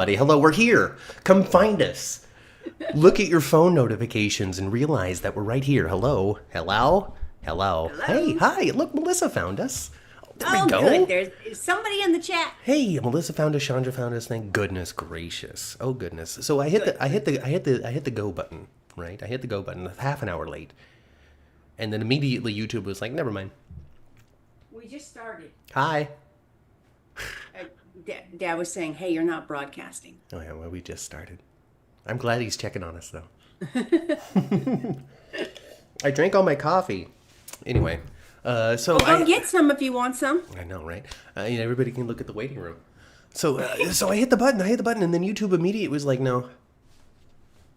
Buddy, hello, we're here. Come find us. Look at your phone notifications and realize that we're right here. Hello, hello, hello. Hello. Hey, hi. Look, Melissa found us. There we go. Good. There's somebody in the chat. Hey, Melissa found us. Chandra found us. Thank goodness gracious. Oh goodness. So I hit the go button. Right. I hit the go button half an hour late, and then immediately YouTube was like, never mind. We just started. Hi. Dad was saying, hey, you're not broadcasting. Oh yeah, well we just started. I'm glad he's checking on us though. I drank all my coffee. Anyway, so go get some if you want some. I know, right? Everybody can look at the waiting room. So I hit the button, and then YouTube immediately was like, no. It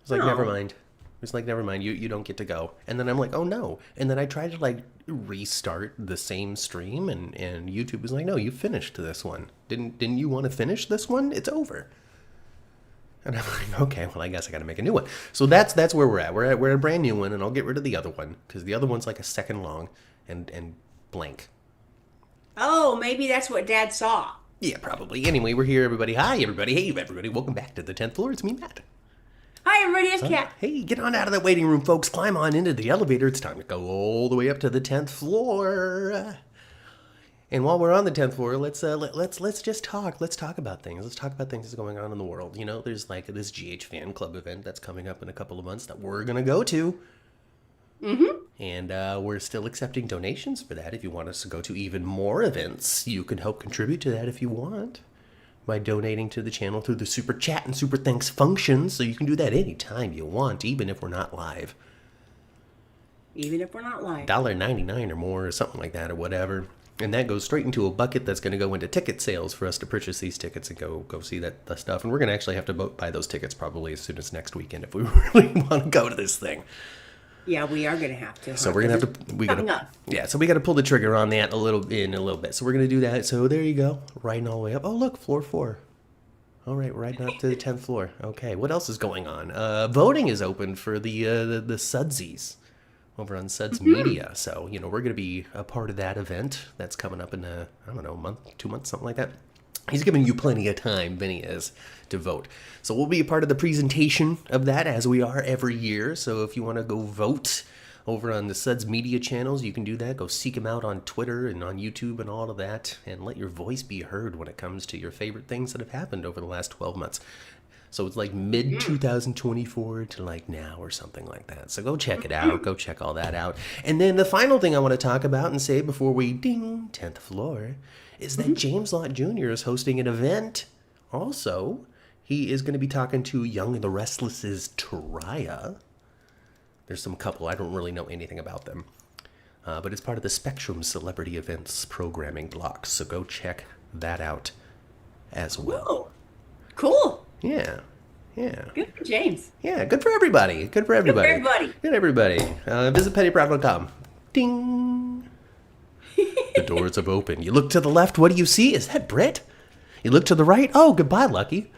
was like, never mind. It was like, never mind, you don't get to go. And then I'm like, oh no. And then I tried to like restart the same stream, and YouTube was like, no, you finished this one. Didn't you want to finish this one? It's over. And I'm like, okay, well, I guess I got to make a new one. So that's where we're at. We're at a brand new one, and I'll get rid of the other one because the other one's like a second long and blank. Oh, maybe that's what Dad saw. Yeah, probably. Anyway, we're here, everybody. Hi, everybody. Hey, everybody. Welcome back to the 10th floor. It's me, Matt. Hi, everybody. It's Kat. Hey, get on out of that waiting room, folks. Climb on into the elevator. It's time to go all the way up to the 10th floor. And while we're on the 10th floor, let's just talk. Let's talk about things. Let's talk about things that's going on in the world. You know, there's like this GH fan club event that's coming up in a couple of months that we're going to go to. Mm-hmm. And we're still accepting donations for that. If you want us to go to even more events, you can help contribute to that if you want by donating to the channel through the super chat and super thanks functions. So you can do that anytime you want, even if we're not live. Even if we're not live. $1.99 or more or something like that or whatever. And that goes straight into a bucket that's going to go into ticket sales for us to purchase these tickets and go see the stuff. And we're going to actually have to buy those tickets probably as soon as next weekend if we really want to go to this thing. Yeah, we are going to have to. So we're going to have to, so we got to pull the trigger on that in a little bit. So we're going to do that. So there you go. Riding all the way up. Oh, look, floor 4. All right, we're riding up to the 10th floor. Okay, what else is going on? Voting is open for the Sudsies over on Suds Media. So, we're going to be a part of that event. That's coming up in, a month, 2 months, something like that. He's giving you plenty of time, Vinny is, to vote. So we'll be a part of the presentation of that, as we are every year. So if you want to go vote over on the Suds Media channels, you can do that. Go seek them out on Twitter and on YouTube and all of that, and let your voice be heard when it comes to your favorite things that have happened over the last 12 months. So it's like mid-2024 to like now or something like that. So go check it out. Go check all that out. And then the final thing I want to talk about and say before we ding 10th floor is that James Lott Jr. is hosting an event. Also, he is going to be talking to Young and the Restless's Taraya. There's some couple. I don't really know anything about them. But it's part of the Spectrum Celebrity Events programming block. So go check that out as well. Whoa. Cool. Yeah. Good for James. Yeah, good for everybody. Good for everybody. Visit pettyproud.com. Ding. The doors have opened. You look to the left. What do you see? Is that Britt? You look to the right. Oh, goodbye, Lucky.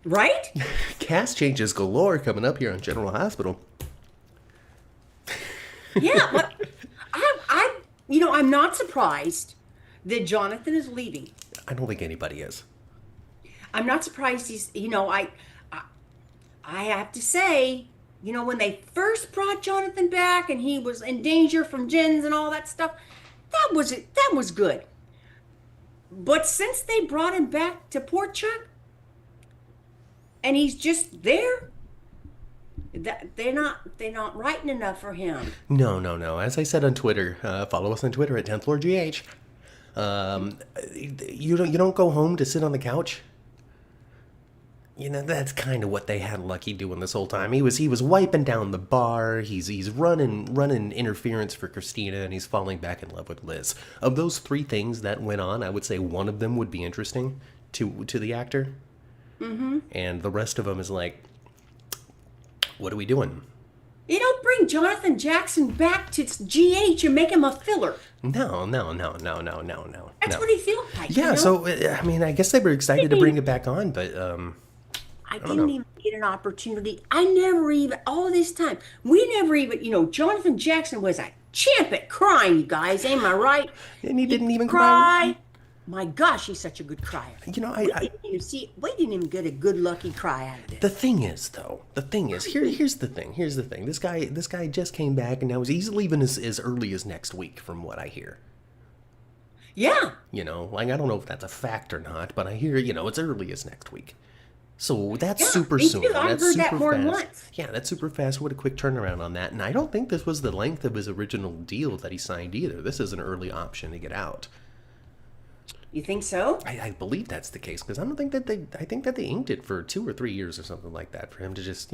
Right? Cast changes galore coming up here on General Hospital. Yeah, but I'm not surprised that Jonathan is leaving. I don't think anybody is. I'm not surprised he's, I have to say, when they first brought Jonathan back and he was in danger from gins and all that stuff, that was good. But since they brought him back to Port Chuck and he's just there, they're not writing enough for him. No. As I said on Twitter, follow us on Twitter at 10th Floor GH. You don't go home to sit on the couch. That's kind of what they had Lucky doing this whole time. He was wiping down the bar. He's running interference for Christina, and he's falling back in love with Liz. Of those 3 things that went on, I would say one of them would be interesting to the actor. Mm-hmm. And the rest of them is like, what are we doing? You don't bring Jonathan Jackson back to GH and make him a filler. No. That's what he feels like. Yeah, so, I guess they were excited to bring it back on, but, I didn't even get an opportunity. All this time, we never even, Jonathan Jackson was a champ at crying, you guys. Am I right? And he didn't even cry. My gosh, he's such a good crier. You know, We didn't even get a good lucky cry out of this. the thing is, here's the thing. This guy just came back, and now he's leaving as early as next week, from what I hear. Yeah. You know, like, I don't know if that's a fact or not, but I hear, it's early as next week. So that's super me soon. too. I've That's heard super that more fast. than once. Yeah, that's super fast. What a quick turnaround on that. And I don't think this was the length of his original deal that he signed either. This is an early option to get out. You think so? I believe that's the case, because I think that they inked it for 2 or 3 years or something like that for him to just,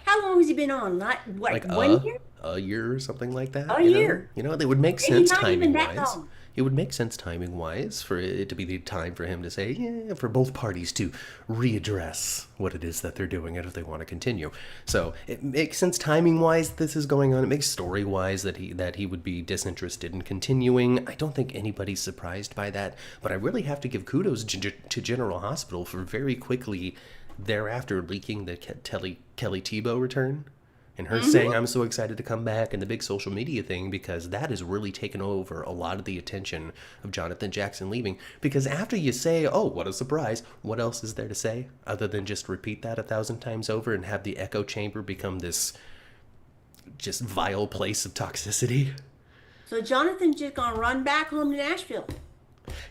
How long has he been on? Not what? like 1 year? a year or something like that. A year. They would make Maybe sense not even timing that wise. long. It would make sense timing wise for it to be the time for him to say, yeah, for both parties to readdress what it is that they're doing and if they want to continue. So it makes sense timing wise this is going on. It makes story wise that he would be disinterested in continuing. I don't think anybody's surprised by that, but I really have to give kudos to General Hospital for very quickly thereafter leaking the Kelly Tebow return. And her saying, I'm so excited to come back, and the big social media thing, because that has really taken over a lot of the attention of Jonathan Jackson leaving. Because after you say, oh, what a surprise, what else is there to say other than just repeat that 1,000 times over and have the echo chamber become this just vile place of toxicity? So Jonathan's just gonna run back home to Nashville.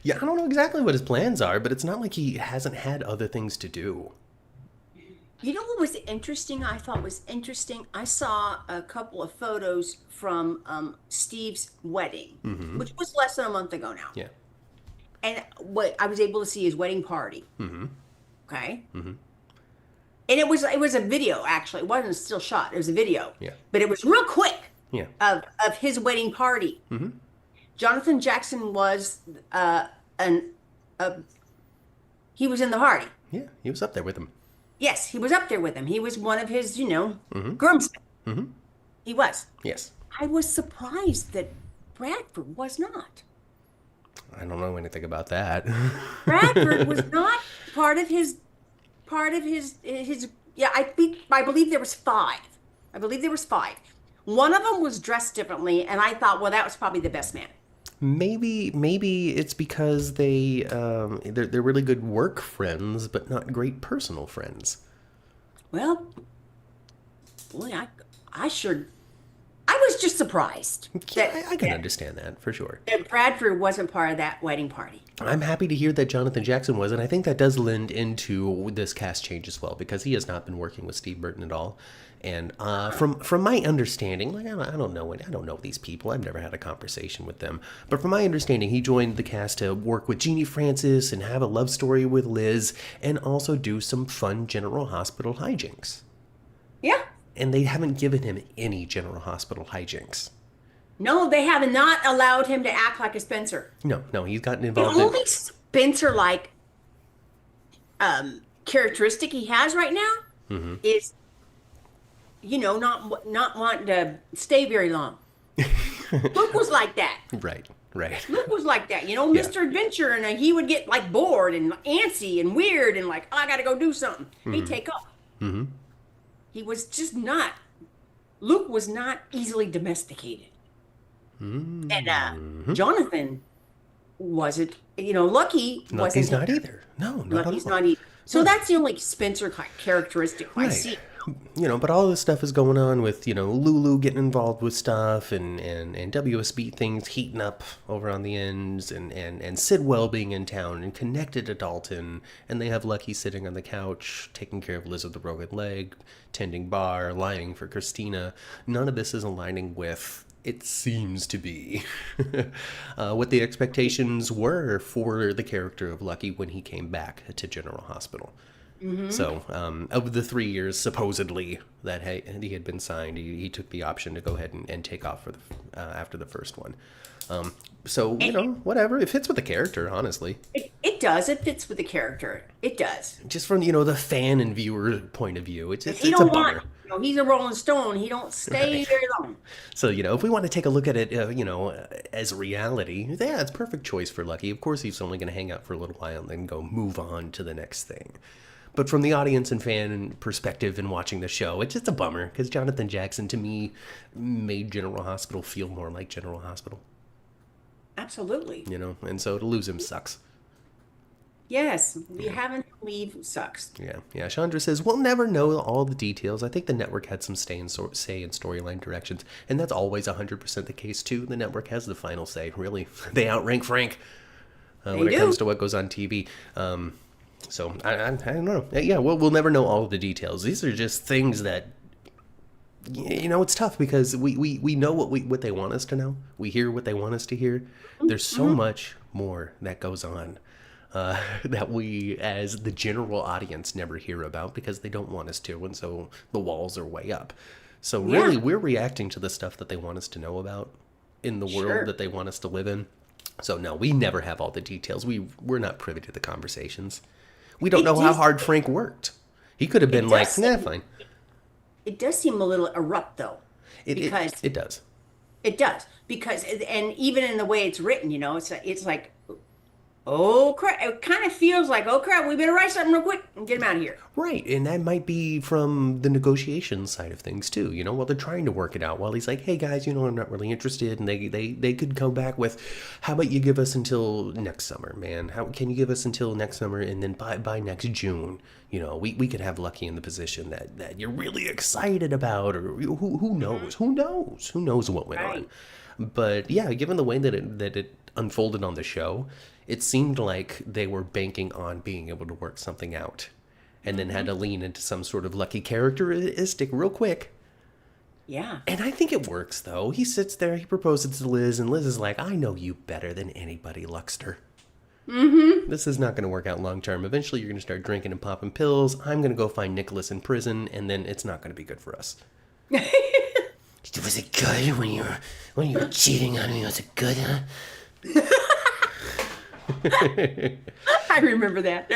Yeah, I don't know exactly what his plans are, but it's not like he hasn't had other things to do. You know what was interesting? I thought was interesting. I saw a couple of photos from Steve's wedding, which was less than a month ago now. Yeah. And what I was able to see his wedding party. Okay. And it was a video, actually. It wasn't still shot. It was a video. Yeah. But it was real quick. Yeah. Of his wedding party. Jonathan Jackson was he was in the party. Yeah, he was up there with him. Yes, he was up there with him. He was one of his, groomsmen. He was. Yes. I was surprised that Bradford was not. I don't know anything about that. Bradford was not part of his yeah, I believe there was 5. I believe there was 5. One of them was dressed differently, and I thought, well, that was probably the best man. Maybe it's because they're really good work friends, but not great personal friends. Well, boy, I was just surprised. I can understand that for sure. That Bradford wasn't part of that wedding party. I'm happy to hear that Jonathan Jackson was, and I think that does lend into this cast change as well, because he has not been working with Steve Burton at all. And from my understanding, like I don't know these people. I've never had a conversation with them. But from my understanding, he joined the cast to work with Jeannie Francis and have a love story with Liz, and also do some fun General Hospital hijinks. Yeah. And they haven't given him any General Hospital hijinks. No, they have not allowed him to act like a Spencer. No, he's gotten The involved only Spencer-like characteristic he has right now is, not wanting to stay very long. Luke was like that. Right. Luke was like that, Mr. Adventure, and he would get like bored and antsy and weird and like, I gotta go do something. He'd take off. He was just not. Luke was not easily domesticated. And Jonathan wasn't, Lucky wasn't. Lucky's not either. No, Lucky's not either. So that's the only Spencer characteristic I see. But all this stuff is going on with, Lulu getting involved with stuff and WSB things heating up over on the ends and Sidwell being in town and connected to Dalton, and they have Lucky sitting on the couch taking care of Liz with the broken leg, tending bar, lying for Christina. None of this is aligning with, it seems to be, what the expectations were for the character of Lucky when he came back to General Hospital. So, of the 3 years, supposedly, that he had been signed, he took the option to go ahead and take off for after the first one. Whatever. It fits with the character, honestly. It does. It fits with the character. It does. Just from, the fan and viewer point of view, it's a bummer. He's a Rolling Stone. He don't stay very long. So, if we want to take a look at it, as reality, yeah, it's a perfect choice for Lucky. Of course, he's only going to hang out for a little while and then go move on to the next thing. But from the audience and fan perspective and watching the show, it's just a bummer because Jonathan Jackson, to me, made General Hospital feel more like General Hospital. Absolutely. And so to lose him sucks. Yes, having to leave sucks. Yeah. Chandra says, we'll never know all the details. I think the network had some say in storyline directions, and that's always 100% the case, too. The network has the final say, really. They outrank Frank when it comes to what goes on TV. So, I don't know. Yeah, we'll never know all the details. These are just things that, it's tough because we know what they want us to know. We hear what they want us to hear. There's so much more that goes on. That we, as the general audience, never hear about because they don't want us to, and so the walls are way up. So really, we're reacting to the stuff that they want us to know about in the world that they want us to live in. So no, we never have all the details. We're not privy to the conversations. We don't know how hard Frank worked. He could have been like, nah, fine. It does seem a little abrupt, though. It does. It does. Because, and even in the way it's written, it's like, oh crap, it kind of feels like, oh crap, we better write something real quick and get him out of here. Right, and that might be from the negotiation side of things too, while they're trying to work it out, while he's like, hey guys, I'm not really interested, and they could come back with, how about you give us until next summer, man? How can you give us until next summer, and then by next June, we could have Lucky in the position that you're really excited about, or who knows what went on. But yeah, given the way that it unfolded on the show, it seemed like they were banking on being able to work something out, and then had to lean into some sort of Lucky characteristic real quick. Yeah. And I think it works, though. He sits there, he proposes to Liz, and Liz is like, I know you better than anybody, Luxter. This is not going to work out long term. Eventually, you're going to start drinking and popping pills. I'm going to go find Nicholas in prison, and then it's not going to be good for us. Was it good when you were cheating on me? Was it good, huh? I remember that.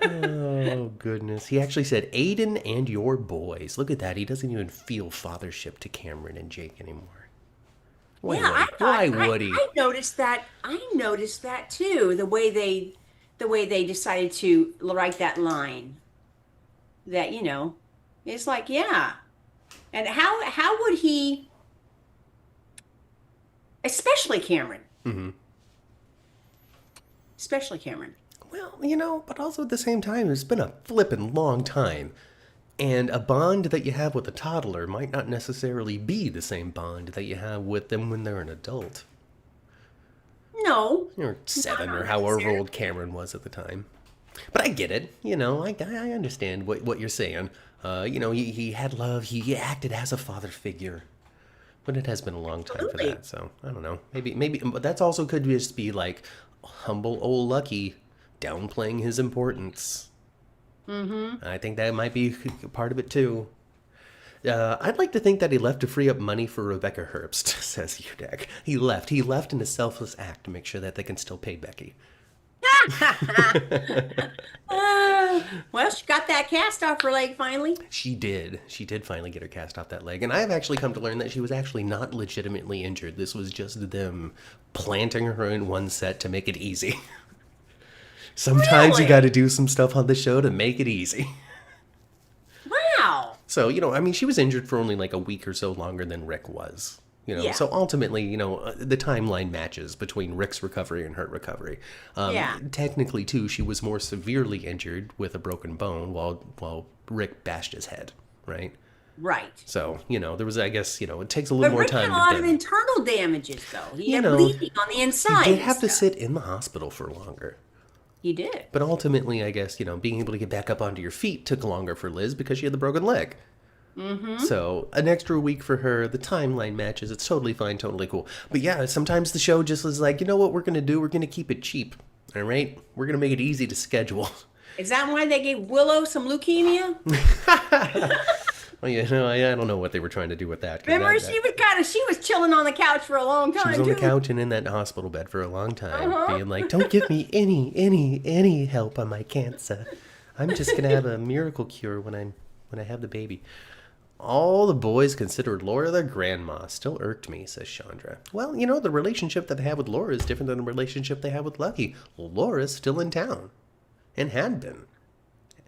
Oh, goodness. He actually said, Aiden and your boys. Look at that. He doesn't even feel fathership to Cameron and Jake anymore. Why would he? I noticed that too. The way they decided to write that line. That, it's like, yeah. And how would he, especially Cameron. Especially Cameron. Well, but also at the same time, it's been a flippin' long time. And a bond that you have with a toddler might not necessarily be the same bond that you have with them when they're an adult. No. Or 7 or however old Cameron was at the time. But I get it. I understand what you're saying. He had love. He acted as a father figure. But it has been a long time for that, so I don't know. Maybe, but that's also could just be like humble old Lucky downplaying his importance. I think that might be part of it too. I'd like to think that he left to free up money for Rebecca Herbst, says Udak. He left in a selfless act to make sure that they can still pay Becky. Well, she got that cast off her leg finally. She did finally get her cast off that leg. And I have actually come to learn that she was actually not legitimately injured. This was just them planting her in one set to make it easy. Sometimes you got to do some stuff on the show to make it easy. Wow. So, she was injured for only like a week or so longer than Rick was. So ultimately, the timeline matches between Rick's recovery and her recovery. Technically, too, she was more severely injured with a broken bone while Rick bashed his head, right? Right. So, there was, I guess, it takes a little more time. But Rick had a lot of internal damages, though. He had bleeding on the inside. He did have to sit in the hospital for longer. He did. But ultimately, I guess, being able to get back up onto your feet took longer for Liz because she had the broken leg. So an extra week for her, the timeline matches, it's totally fine, totally cool. But yeah, sometimes the show just is like, what we're going to do? We're going to keep it cheap, all right? We're going to make it easy to schedule. Is that why they gave Willow some leukemia? Well, I don't know what they were trying to do with that. Remember, she was chilling on the couch for a long time, She was on the couch and in that hospital bed for a long time, being like, don't give me any help on my cancer. I'm just going to have a miracle cure when I have the baby. All the boys considered Laura their grandma. Still irked me, says Chandra. Well, the relationship that they have with Laura is different than the relationship they have with Lucky. Laura's still in town. And had been.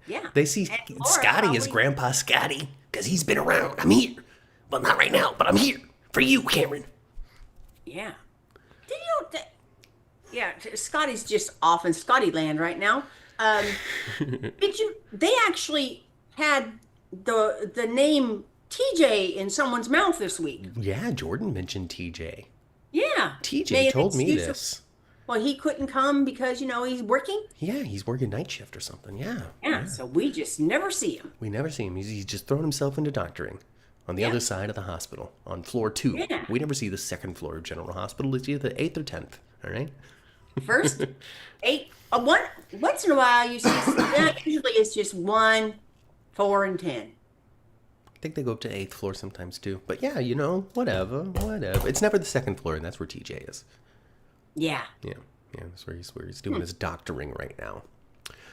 Yeah. They see Scotty as Grandpa Scotty, because he's been around. I'm here. Well, not right now, but I'm here. For you, Cameron. Yeah. Yeah, Scotty's just off in Scotty land right now. They actually had the name TJ in someone's mouth this week. Yeah, Jordan mentioned TJ. Yeah. TJ Made an told me excuse this. Well, he couldn't come because, he's working. Yeah, he's working night shift or something. Yeah. So we just never see him. We never see him. He's just thrown himself into doctoring on the other side of the hospital, on floor 2. Yeah. We never see the second floor of General Hospital. It's either the 8th or 10th, all right? First, 8, once in a while you see, usually it's just 1, 4, and 10. I think they go up to 8th floor sometimes too. But yeah, whatever. It's never the second floor, and that's where TJ is. Yeah. Yeah, that's where he's doing his doctoring right now.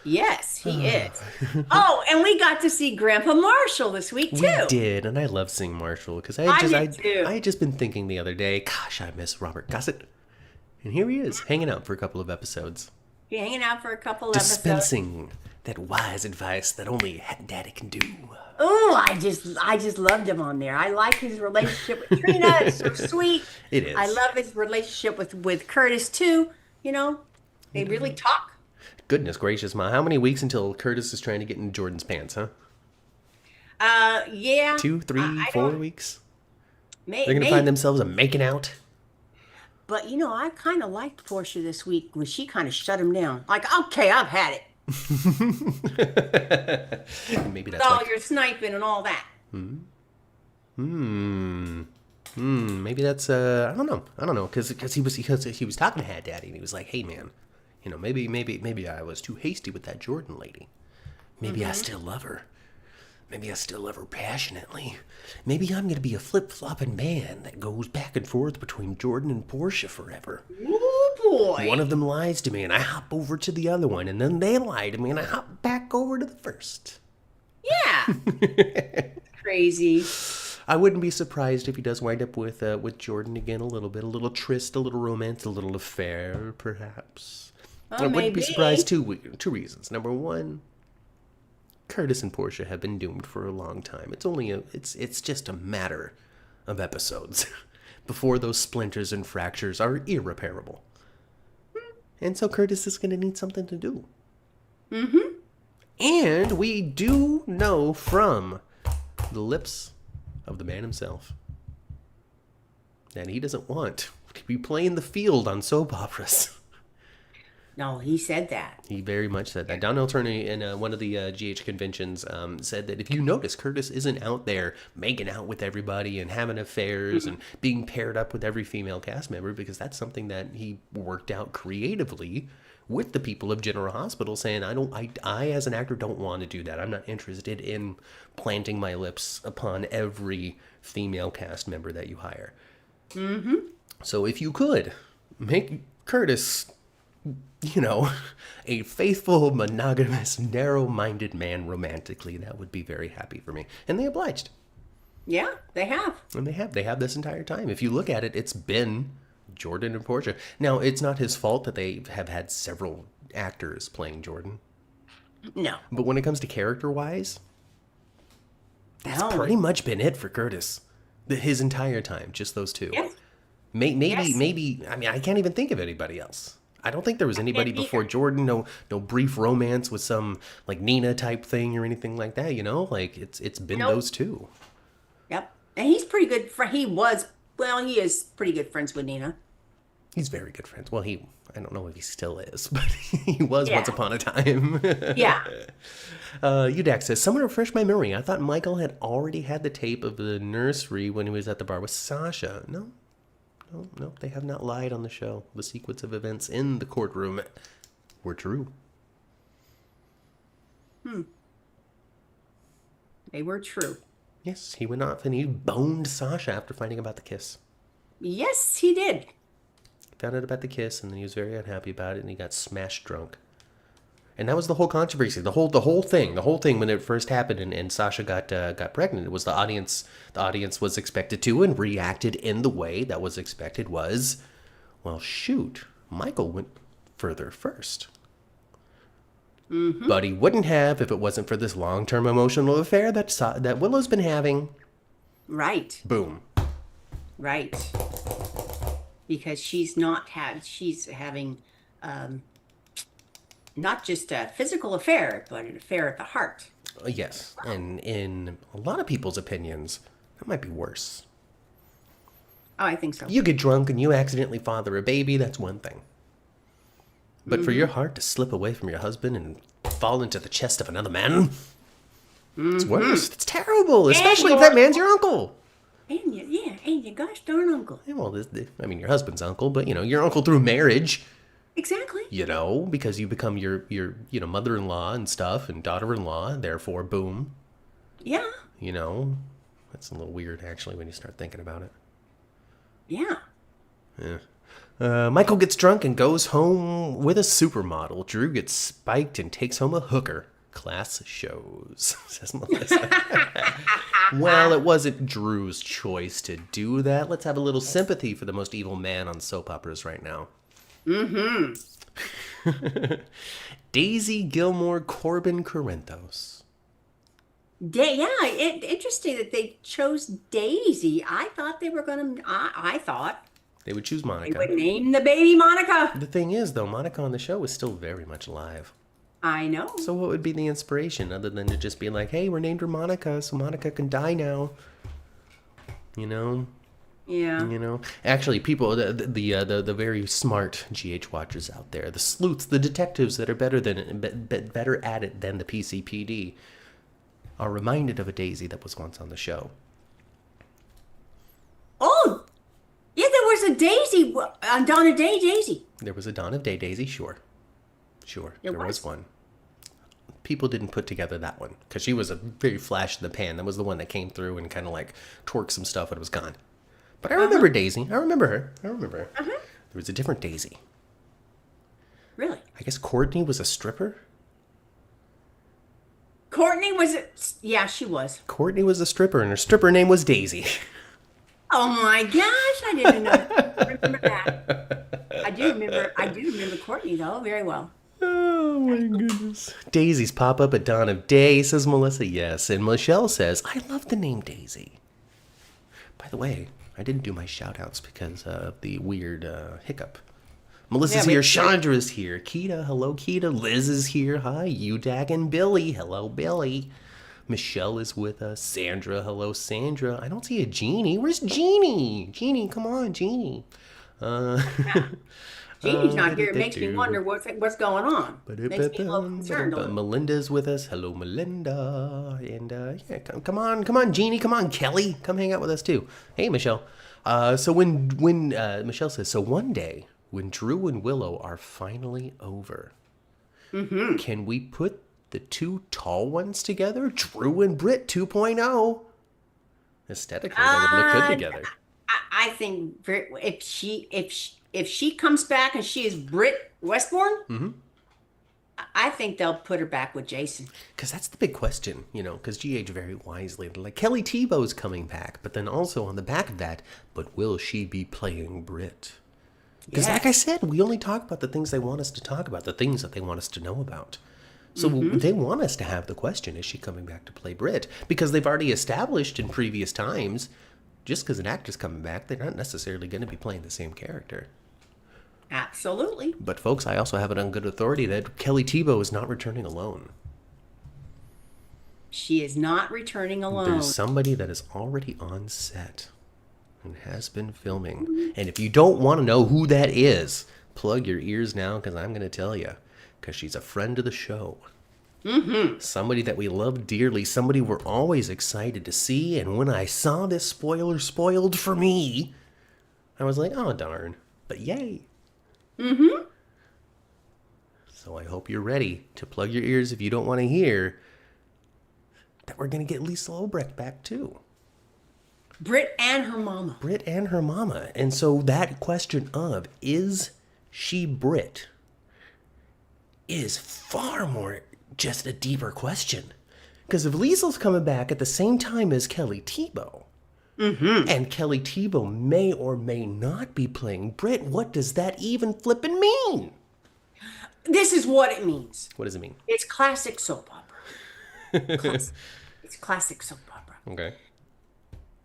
Yes, he is. Oh, and we got to see Grandpa Marshall this week too. We did, and I love seeing Marshall because I had just been thinking the other day, gosh, I miss Robert Gossett. And here he is, hanging out for a couple of episodes. You're hanging out for a couple of Dispensing that wise advice that only Daddy can do. Oh, I just loved him on there. I like his relationship with Trina. It's so sweet. It is. I love his relationship with Curtis too. They really talk. Goodness gracious, Ma. How many weeks until Curtis is trying to get in Jordan's pants, huh? Yeah. 2, 3, 4 weeks? They're going to find themselves making out? But, I kind of liked Portia this week when she kind of shut him down. Like, okay, I've had it. Maybe that's all your sniping and all that. Maybe that's I don't know because he was talking to Hat Daddy and he was like, hey man, maybe I was too hasty with that Jordan lady. Maybe I still love her. Maybe I still love her passionately. Maybe I'm gonna be a flip-flopping man that goes back and forth between Jordan and Portia forever. Oh boy! One of them lies to me and I hop over to the other one, and then they lie to me and I hop back over to the first. Yeah. Crazy. I wouldn't be surprised if he does wind up with Jordan again a little tryst, a little romance, a little affair, perhaps. I wouldn't be surprised. Two reasons. Number one, Curtis and Portia have been doomed for a long time. It's just a matter of episodes before those splinters and fractures are irreparable. And so Curtis is going to need something to do. Mm-hmm. And we do know from the lips of the man himself that he doesn't want to be playing the field on soap operas. No, he said that. He very much said that. Donnell Turner in one of the GH conventions said that if you notice, Curtis isn't out there making out with everybody and having affairs and being paired up with every female cast member, because that's something that he worked out creatively with the people of General Hospital, saying, I as an actor don't want to do that. I'm not interested in planting my lips upon every female cast member that you hire. Mm-hmm. So if you could make Curtis, a faithful, monogamous, narrow-minded man romantically, that would be very happy for me. And they obliged. Yeah, they have. And they have this entire time. If you look at it, it's been Jordan and Portia. Now, it's not his fault that they have had several actors playing Jordan. No. But when it comes to character-wise, that's pretty much been it for Curtis. His entire time, just those two. Yes. Maybe, I mean, I can't even think of anybody else. I don't think there was anybody before Jordan. No brief romance with some like Nina type thing or anything like that. Like it's been those two. Yep, and he's pretty good. He is pretty good friends with Nina. He's very good friends. Well, I don't know if he still is, but he was once upon a time. Yeah. Udax says, someone refresh my memory. I thought Michael had already had the tape of the nursery when he was at the bar with Sasha. No, they have not lied on the show. The sequence of events in the courtroom were true. They were true. Yes, he went off and he boned Sasha after finding about the kiss. Yes, he did. Found out about the kiss, and then he was very unhappy about it, and he got smashed drunk. And that was the whole controversy, the whole thing when it first happened, and Sasha got pregnant. It was the audience was expected to and reacted in the way that was expected was, well, shoot, Michael went further first. Mm-hmm. But he wouldn't have if it wasn't for this long-term emotional affair that Willow's been having. Right. Boom. Right. Because she's having not just a physical affair, but an affair at the heart. Yes, and in a lot of people's opinions, that might be worse. Oh, I think so. You get drunk and you accidentally father a baby, that's one thing. But for your heart to slip away from your husband and fall into the chest of another man, it's worse. It's terrible, especially if that man's your uncle. And your gosh darn uncle. Yeah, well, your husband's uncle, but, your uncle through marriage. Exactly. Because you become your mother-in-law and stuff and daughter-in-law, and therefore, boom. Yeah. That's a little weird, actually, when you start thinking about it. Yeah. Michael gets drunk and goes home with a supermodel. Drew gets spiked and takes home a hooker. Class shows, says Melissa. Well, it wasn't Drew's choice to do that. Let's have a little sympathy for the most evil man on soap operas right now. Daisy, Gilmore, Corbin, Corinthos. Interesting that they chose Daisy. I thought they were going to... I thought... They would choose Monica. They would name the baby Monica. The thing is, though, Monica on the show is still very much alive. I know. So what would be the inspiration other than to just be like, hey, we're named her Monica, so Monica can die now. Yeah. Actually, people, the very smart GH watchers out there, the sleuths, the detectives that are better at it than the PCPD, are reminded of a Daisy that was once on the show. Oh, yeah, there was a Daisy, on Dawn of Day Daisy. There was a Dawn of Day Daisy, sure. There was one. People didn't put together that one, because she was a very flash in the pan. That was the one that came through and kind of like twerked some stuff and it was gone. But I remember Daisy. I remember her. There was a different Daisy. Really? I guess Courtney was a stripper? Courtney was... Yeah, she was. Courtney was a stripper, and her stripper name was Daisy. Oh my gosh, I didn't know. I remember that. I do remember Courtney, though, very well. Oh my goodness. Daisies pop up at Dawn of Day, says Melissa. Yes. And Michelle says, I love the name Daisy. By the way, I didn't do my shout-outs because of the weird hiccup. Melissa's here. Chandra's here. Keita. Hello, Keita. Liz is here. Hi. Udag and Billy. Hello, Billy. Michelle is with us. Sandra. Hello, Sandra. I don't see a Jeannie. Where's Jeannie? Jeannie, come on, Jeannie. Jeannie's not here. It makes me wonder what's going on. Makes me a little concerned. Melinda's with us. Hello, Melinda. And come on, Jeannie. Come on, Kelly. Come hang out with us too. Hey, Michelle. So when Michelle says, so one day when Drew and Willow are finally over, can we put the two tall ones together? Drew and Britt 2.0. Aesthetically, they would look good together. I think if she comes back and she is Britt Westbourne, I think they'll put her back with Jason. Because that's the big question, because GH very wisely, like, Kelly Tebow's coming back, but then also on the back of that, but will she be playing Britt? Because like I said, we only talk about the things they want us to talk about, the things that they want us to know about. So they want us to have the question, is she coming back to play Britt? Because they've already established in previous times, just because an actor's coming back, they're not necessarily going to be playing the same character. Absolutely. But folks, I also have it on good authority that Kelly Tebow is not returning alone. She is not returning alone. There's somebody that is already on set and has been filming. And if you don't want to know who that is, plug your ears now, because I'm going to tell you. Because she's a friend of the show. Somebody that we love dearly. Somebody we're always excited to see. And when I saw this spoiler spoiled for me, I was like, oh, darn. But yay. So I hope you're ready to plug your ears if you don't want to hear that we're going to get Lisa Lobrecht back too. Britt and her mama. Britt and her mama. And so that question of, is she Britt, is far more just a deeper question. Because if Liesel's coming back at the same time as Kelly Tebow, and Kelly Tebow may or may not be playing Britt, what does that even flippin' mean? This is what it means. What does it mean? It's classic soap opera. It's classic soap opera. Okay.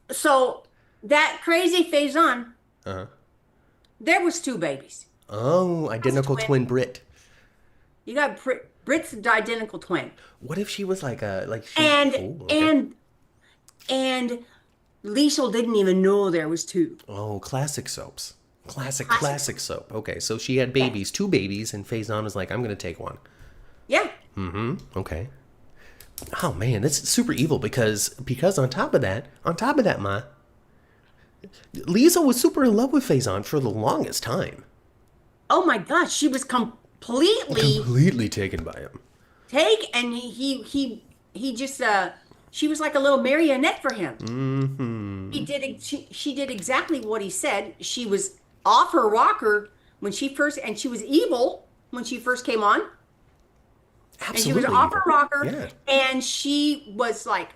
So that crazy Faison, there was two babies. Oh, That's a identical twin. twin Brit. You got Brit's the identical twin, What if she was like a like she? and Oh, okay. and and Liesel didn't even know there was two. Oh, classic soaps. Classic. Classic soap. Okay, so she had Yes. babies, two babies, and Faison was like, I'm gonna take one. Yeah. Okay. Oh man, that's super evil because on top of that, Ma, Lisa was super in love with Faison for the longest time. Oh my gosh, she was completely Completely taken by him. and he just she was like a little marionette for him. She did exactly what he said. She was off her rocker when she first, and she was evil when she first came on, and she was Absolutely off evil. her rocker, Yeah. and she was like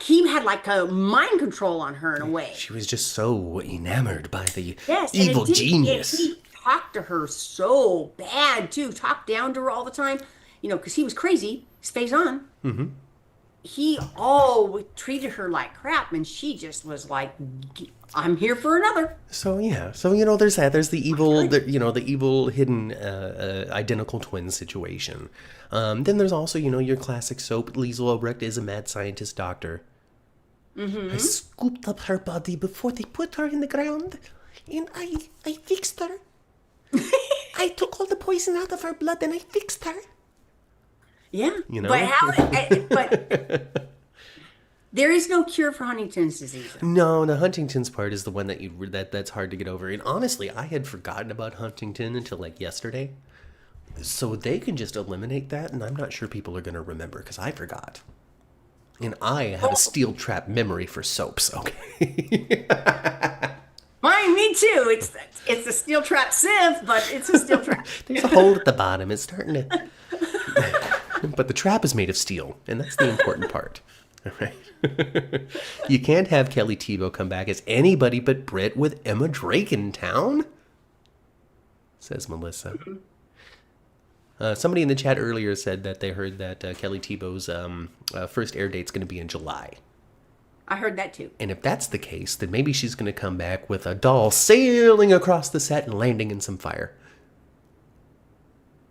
he had like a mind control on her in a way. She was just so enamored by the Yes, and evil genius. he talked to her so bad too, talked down to her all the time, because he was crazy, stays on. He all treated her like crap, and she just was like, I'm here for another. So yeah, so there's that. There's the evil, the evil hidden identical twin situation. Then there's also your classic soap. Liesel Obrecht is a mad scientist doctor. I scooped up her body before they put her in the ground, and I fixed her. I took all the poison out of her blood and I fixed her. Yeah, You know? but there is no cure for Huntington's disease. No, the Huntington's part is the one that's hard to get over. And honestly, I had forgotten about Huntington until like yesterday. So they can just eliminate that, and I'm not sure people are going to remember because I forgot. And I have a steel trap memory for soaps, okay? Mine, me too. It's a steel trap sieve, but it's a steel trap. There's a hole at the bottom. It's starting to... But the trap is made of steel, and that's the important part. All right. You can't have Kelly Tebow come back as anybody but Britt with Emma Drake in town, says Melissa. Somebody in the chat earlier said that they heard that Kelly Tebow's first air date's going to be in July. I heard that too. And if that's the case, then maybe she's going to come back with a doll sailing across the set and landing in some fire.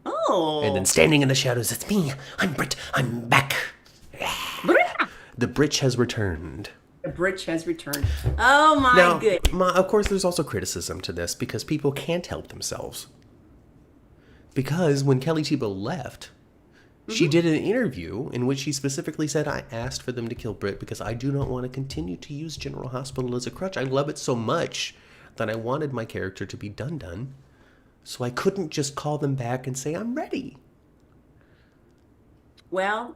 Oh. And then standing in the shadows, it's me. I'm Britt. I'm back. The Britch has returned. The bridge has returned. Oh my Now, goodness. of course, there's also criticism to this because people can't help themselves. Because when Kelly Tebow left, she did an interview in which she specifically said, I asked for them to kill Britt because I do not want to continue to use General Hospital as a crutch. I love it so much that I wanted my character to be done. So I couldn't just call them back and say, I'm ready. Well,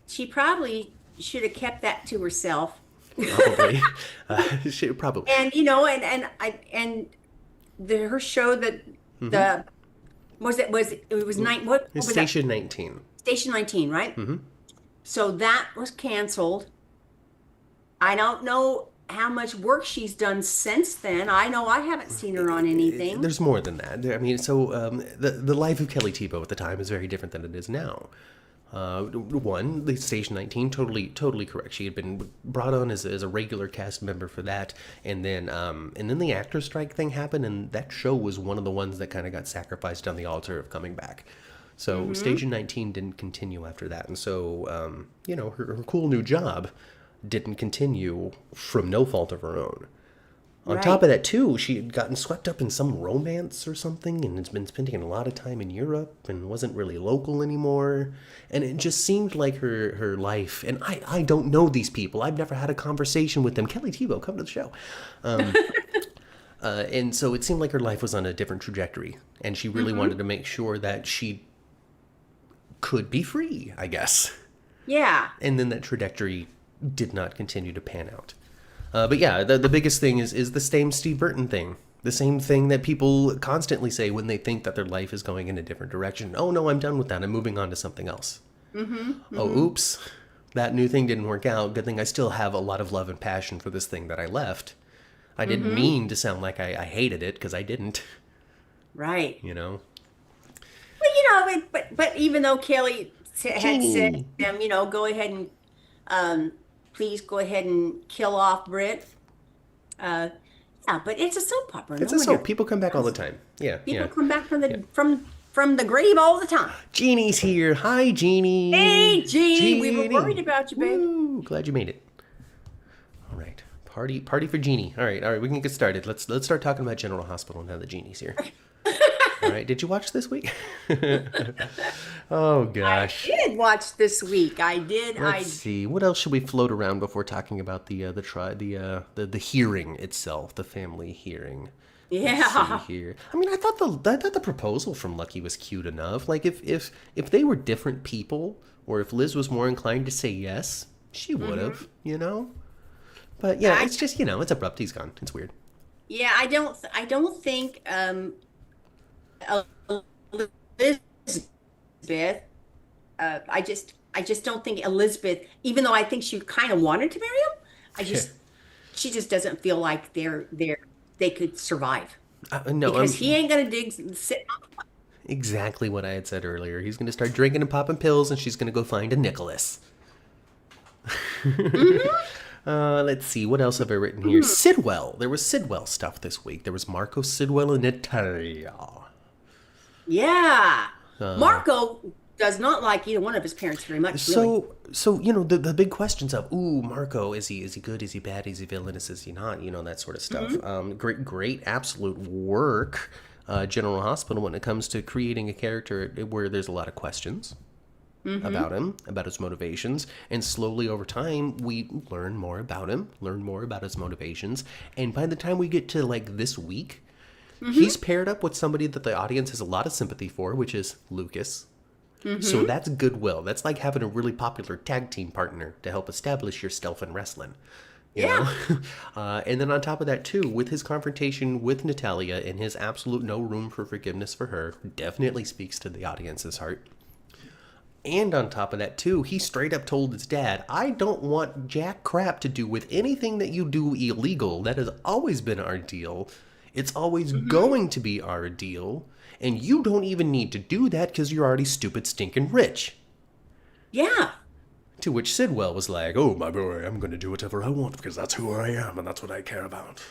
she probably should have kept that to herself. Probably. Probably. And her show that the it was nine what It's was Station 19. that? Station 19, right? So that was canceled. I don't know how much work she's done since then. I know I haven't seen her on anything. There's more than that. I mean, so the life of Kelly Tebow at the time is very different than it is now. The Station 19, totally correct. She had been brought on as a regular cast member for that, and then the actor strike thing happened, and that show was one of the ones that kind of got sacrificed on the altar of coming back. So Station 19 didn't continue after that, and so her cool new job didn't continue from no fault of her own. On top of that, too, she had gotten swept up in some romance or something and has been spending a lot of time in Europe and wasn't really local anymore. And it just seemed like her life, and I don't know these people. I've never had a conversation with them. Kelly Tebow, come to the show. And so it seemed like her life was on a different trajectory. And she really wanted to make sure that she could be free, I guess. Yeah. And then that trajectory did not continue to pan out. But yeah, the biggest thing is the same Steve Burton thing. The same thing that people constantly say when they think that their life is going in a different direction. Oh, no, I'm done with that. I'm moving on to something else. Oh, oops. That new thing didn't work out. Good thing I still have a lot of love and passion for this thing that I left. I didn't mean to sound like I hated it, because I didn't. Right. Well, but even though Kelly had said to them, go ahead and please go ahead and kill off Britt. Yeah, but it's a soap opera. It's No a soap. wonder. People come back all the time. Yeah, People yeah. come back from the grave all the time. Jeannie's here. Hi, Jeannie. Hey, Jeannie, we were worried Jeannie. about you, babe. Woo, glad you made it. All right. Party for Jeannie. All right, we can get started. Let's start talking about General Hospital now that Jeannie's here. All right, did you watch this week? Oh gosh. I did watch this week. I did. Let's see. What else should we float around before talking about the hearing itself, the family hearing? Yeah. Let's see here. I mean, I thought the proposal from Lucky was cute enough. Like if they were different people, or if Liz was more inclined to say yes, she would have, you know. But yeah, it's just, it's abrupt. He's gone. It's weird. Yeah, I don't think Elizabeth. I just don't think Elizabeth. Even though I think she kind of wanted to marry him, she just doesn't feel like they could survive. No, because he ain't gonna sit. Exactly what I had said earlier. He's going to start drinking and popping pills, and she's going to go find a Nicholas. Let's see. What else have I written here? Sidwell. There was Sidwell stuff this week. There was Marco, Sidwell, and Natalia. Yeah. Marco does not like either one of his parents very much, really. So the big questions of, Marco, is he good? Is he bad? Is he villainous? Is he not? That sort of stuff. Great, absolute work, General Hospital, when it comes to creating a character where there's a lot of questions about him, about his motivations, and slowly over time we learn more about him, learn more about his motivations, and by the time we get to like this week, he's paired up with somebody that the audience has a lot of sympathy for, which is Lucas. So that's goodwill. That's like having a really popular tag team partner to help establish yourself in wrestling. You know? And then on top of that, too, with his confrontation with Natalia and his absolute no room for forgiveness for her, definitely speaks to the audience's heart. And on top of that, too, he straight up told his dad, I don't want jack crap to do with anything that you do illegal. That has always been our deal. It's always going to be our deal. And you don't even need to do that because you're already stupid, stinking rich. Yeah. To which Sidwell was like, oh, my boy, I'm going to do whatever I want because that's who I am and that's what I care about.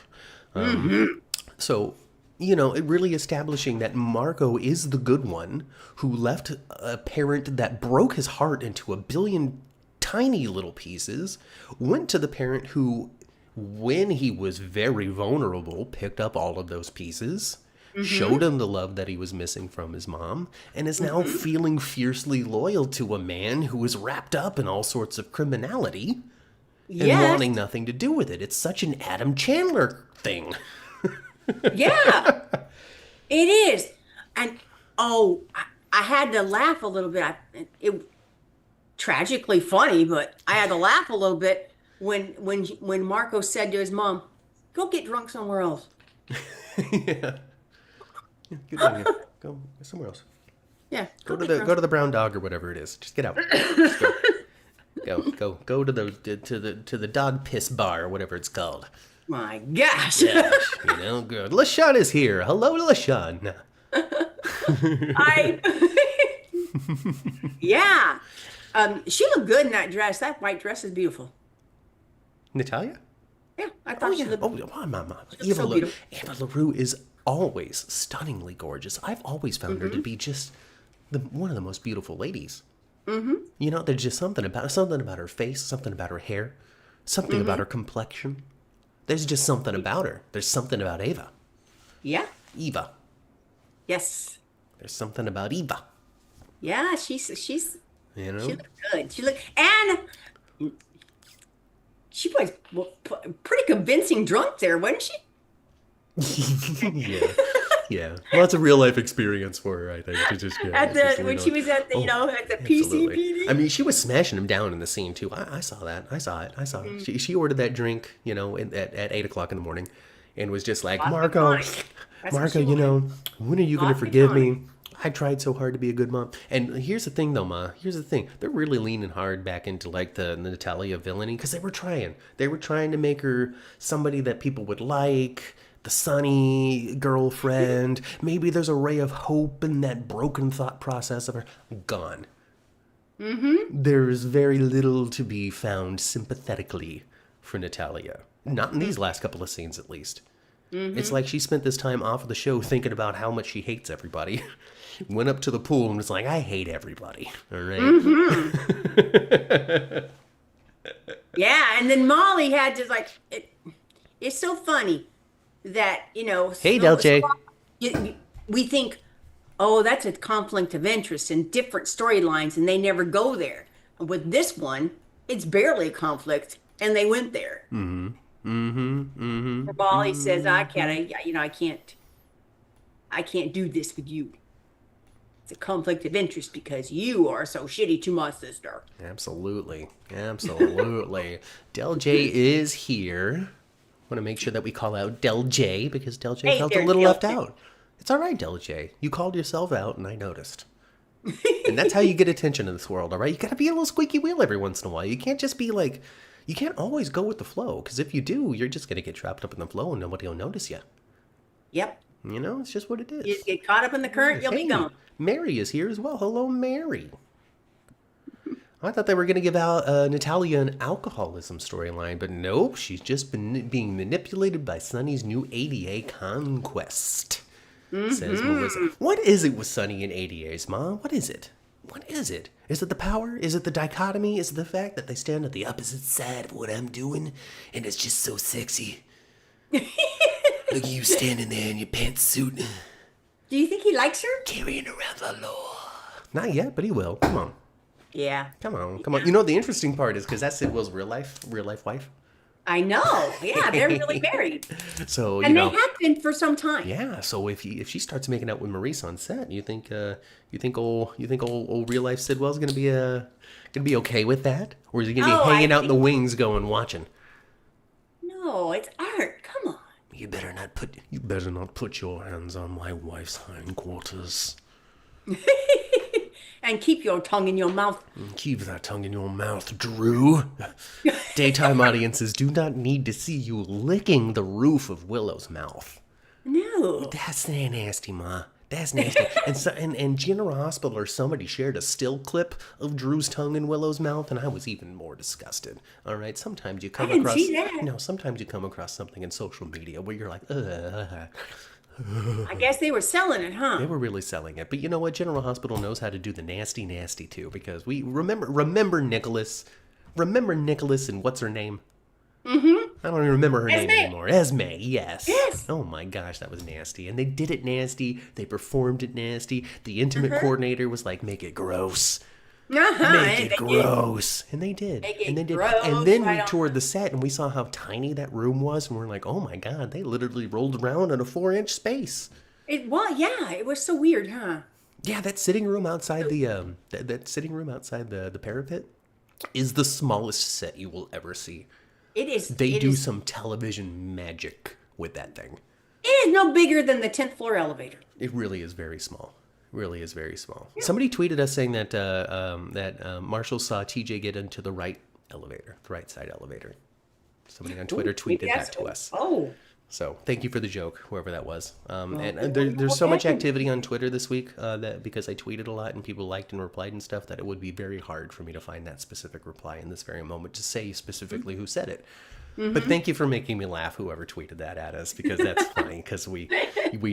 So, it really establishing that Marco is the good one who left a parent that broke his heart into a billion tiny little pieces, went to the parent who, when he was very vulnerable, picked up all of those pieces, showed him the love that he was missing from his mom, and is now feeling fiercely loyal to a man who is wrapped up in all sorts of criminality and wanting nothing to do with it. It's such an Adam Chandler thing. Yeah, it is. And I had to laugh a little bit. It tragically funny, but I had to laugh a little bit when Marco said to his mom, "Go get drunk somewhere else." Yeah. Get down here. Go somewhere else. Yeah. Go to the Brown Dog or whatever it is. Just get out. Just go to the dog piss bar or whatever it's called. My gosh. Gosh, good. LaShawn is here. Hello, LaShawn. Yeah. She looked good in that dress. That white dress is beautiful. Natalia? Yeah, I thought she looked. Eva LaRue is always stunningly gorgeous. I've always found her to be just one of the most beautiful ladies. There's just something about her face, something about her hair, something about her complexion. There's just something about her. There's something about Eva. Yeah. Eva. Yes. There's something about Eva. Yeah, she's She looked good. And she was pretty convincing drunk there, wasn't she? Yeah. Lots of real life experience for her, I think. When she was at the at the PCPD. I mean, she was smashing him down in the scene too. I saw that. I saw it. She ordered that drink, at 8:00 in the morning, and was just like, Marco, when are you going to forgive me? I tried so hard to be a good mom. And here's the thing, though, Ma. Here's the thing. They're really leaning hard back into like the Natalia villainy because they were trying. They were trying to make her somebody that people would like. The sunny girlfriend. Maybe there's a ray of hope in that broken thought process of her. Gone. There's very little to be found sympathetically for Natalia. Not in these last couple of scenes, at least. It's like she spent this time off of the show thinking about how much she hates everybody. Went up to the pool and was like, I hate everybody. All right. Yeah, and then Molly had to like, it's so funny that, Hey, Del J. We think, oh, that's a conflict of interest in different storylines, and they never go there. With this one, it's barely a conflict, and they went there. Molly says, I can't do this with you. It's a conflict of interest because you are so shitty to my sister. Absolutely. Del J is here. Want to make sure that we call out Del J because Del J felt a little left out. It's all right, Del J. You called yourself out, and I noticed. And that's how you get attention in this world, all right? You got to be a little squeaky wheel every once in a while. You can't just be like, you can't always go with the flow because if you do, you're just going to get trapped up in the flow and nobody will notice you. Yep. It's just what it is. You get caught up in the current, you'll be gone. Mary is here as well. Hello, Mary. I thought they were going to give out Natalia an alcoholism storyline, but nope. She's just been being manipulated by Sonny's new ADA conquest, says Melissa. What is it with Sonny and ADAs, Mom? What is it? What is it? Is it the power? Is it the dichotomy? Is it the fact that they stand at the opposite side of what I'm doing, and it's just so sexy? Look at you standing there in your pantsuit. Do you think he likes her? Carrying around the law. Not yet, but he will. Come on. Yeah. Come on. The interesting part is because that's Sidwell's real life wife. I know. Yeah, they're really married. So they have been for some time. Yeah. So if she starts making out with Maurice on set, you think old real life Sidwell's gonna be okay with that, or is he gonna be hanging out in the wings, watching? No, it's art. Come on. You better not put your hands on my wife's hindquarters. And keep your tongue in your mouth. Keep that tongue in your mouth, Drew. Daytime audiences do not need to see you licking the roof of Willow's mouth. No. That's nasty, Ma. That's nasty. and General Hospital or somebody shared a still clip of Drew's tongue in Willow's mouth, and I was even more disgusted. All right, sometimes you come across. See that. Sometimes you come across something in social media where you're like, I guess they were selling it, huh? They were really selling it. But you know what? General Hospital knows how to do the nasty too, because we remember Nicholas. Remember Nicholas and what's her name? I don't even remember her name anymore. Esme, yes. Oh my gosh, that was nasty. And they did it nasty. They performed it nasty. The intimate coordinator was like, make it gross. Make it gross. And they did. And then we toured the set and we saw how tiny that room was. And we're like, oh my God, they literally rolled around in a 4-inch space. It was so weird, huh? Yeah, that sitting room outside the parapet is the smallest set you will ever see. It is. They do some television magic with that thing. It is no bigger than the 10th floor elevator. It really is very small. Really is very small. Yeah. Somebody tweeted us saying that Marshall saw TJ get into the right side elevator. Somebody on Twitter tweeted that to us. Oh. So thank you for the joke, whoever that was. There's so much activity on Twitter this week that because I tweeted a lot and people liked and replied and stuff that it would be very hard for me to find that specific reply in this very moment to say specifically who said it. But thank you for making me laugh, whoever tweeted that at us, because that's funny, because we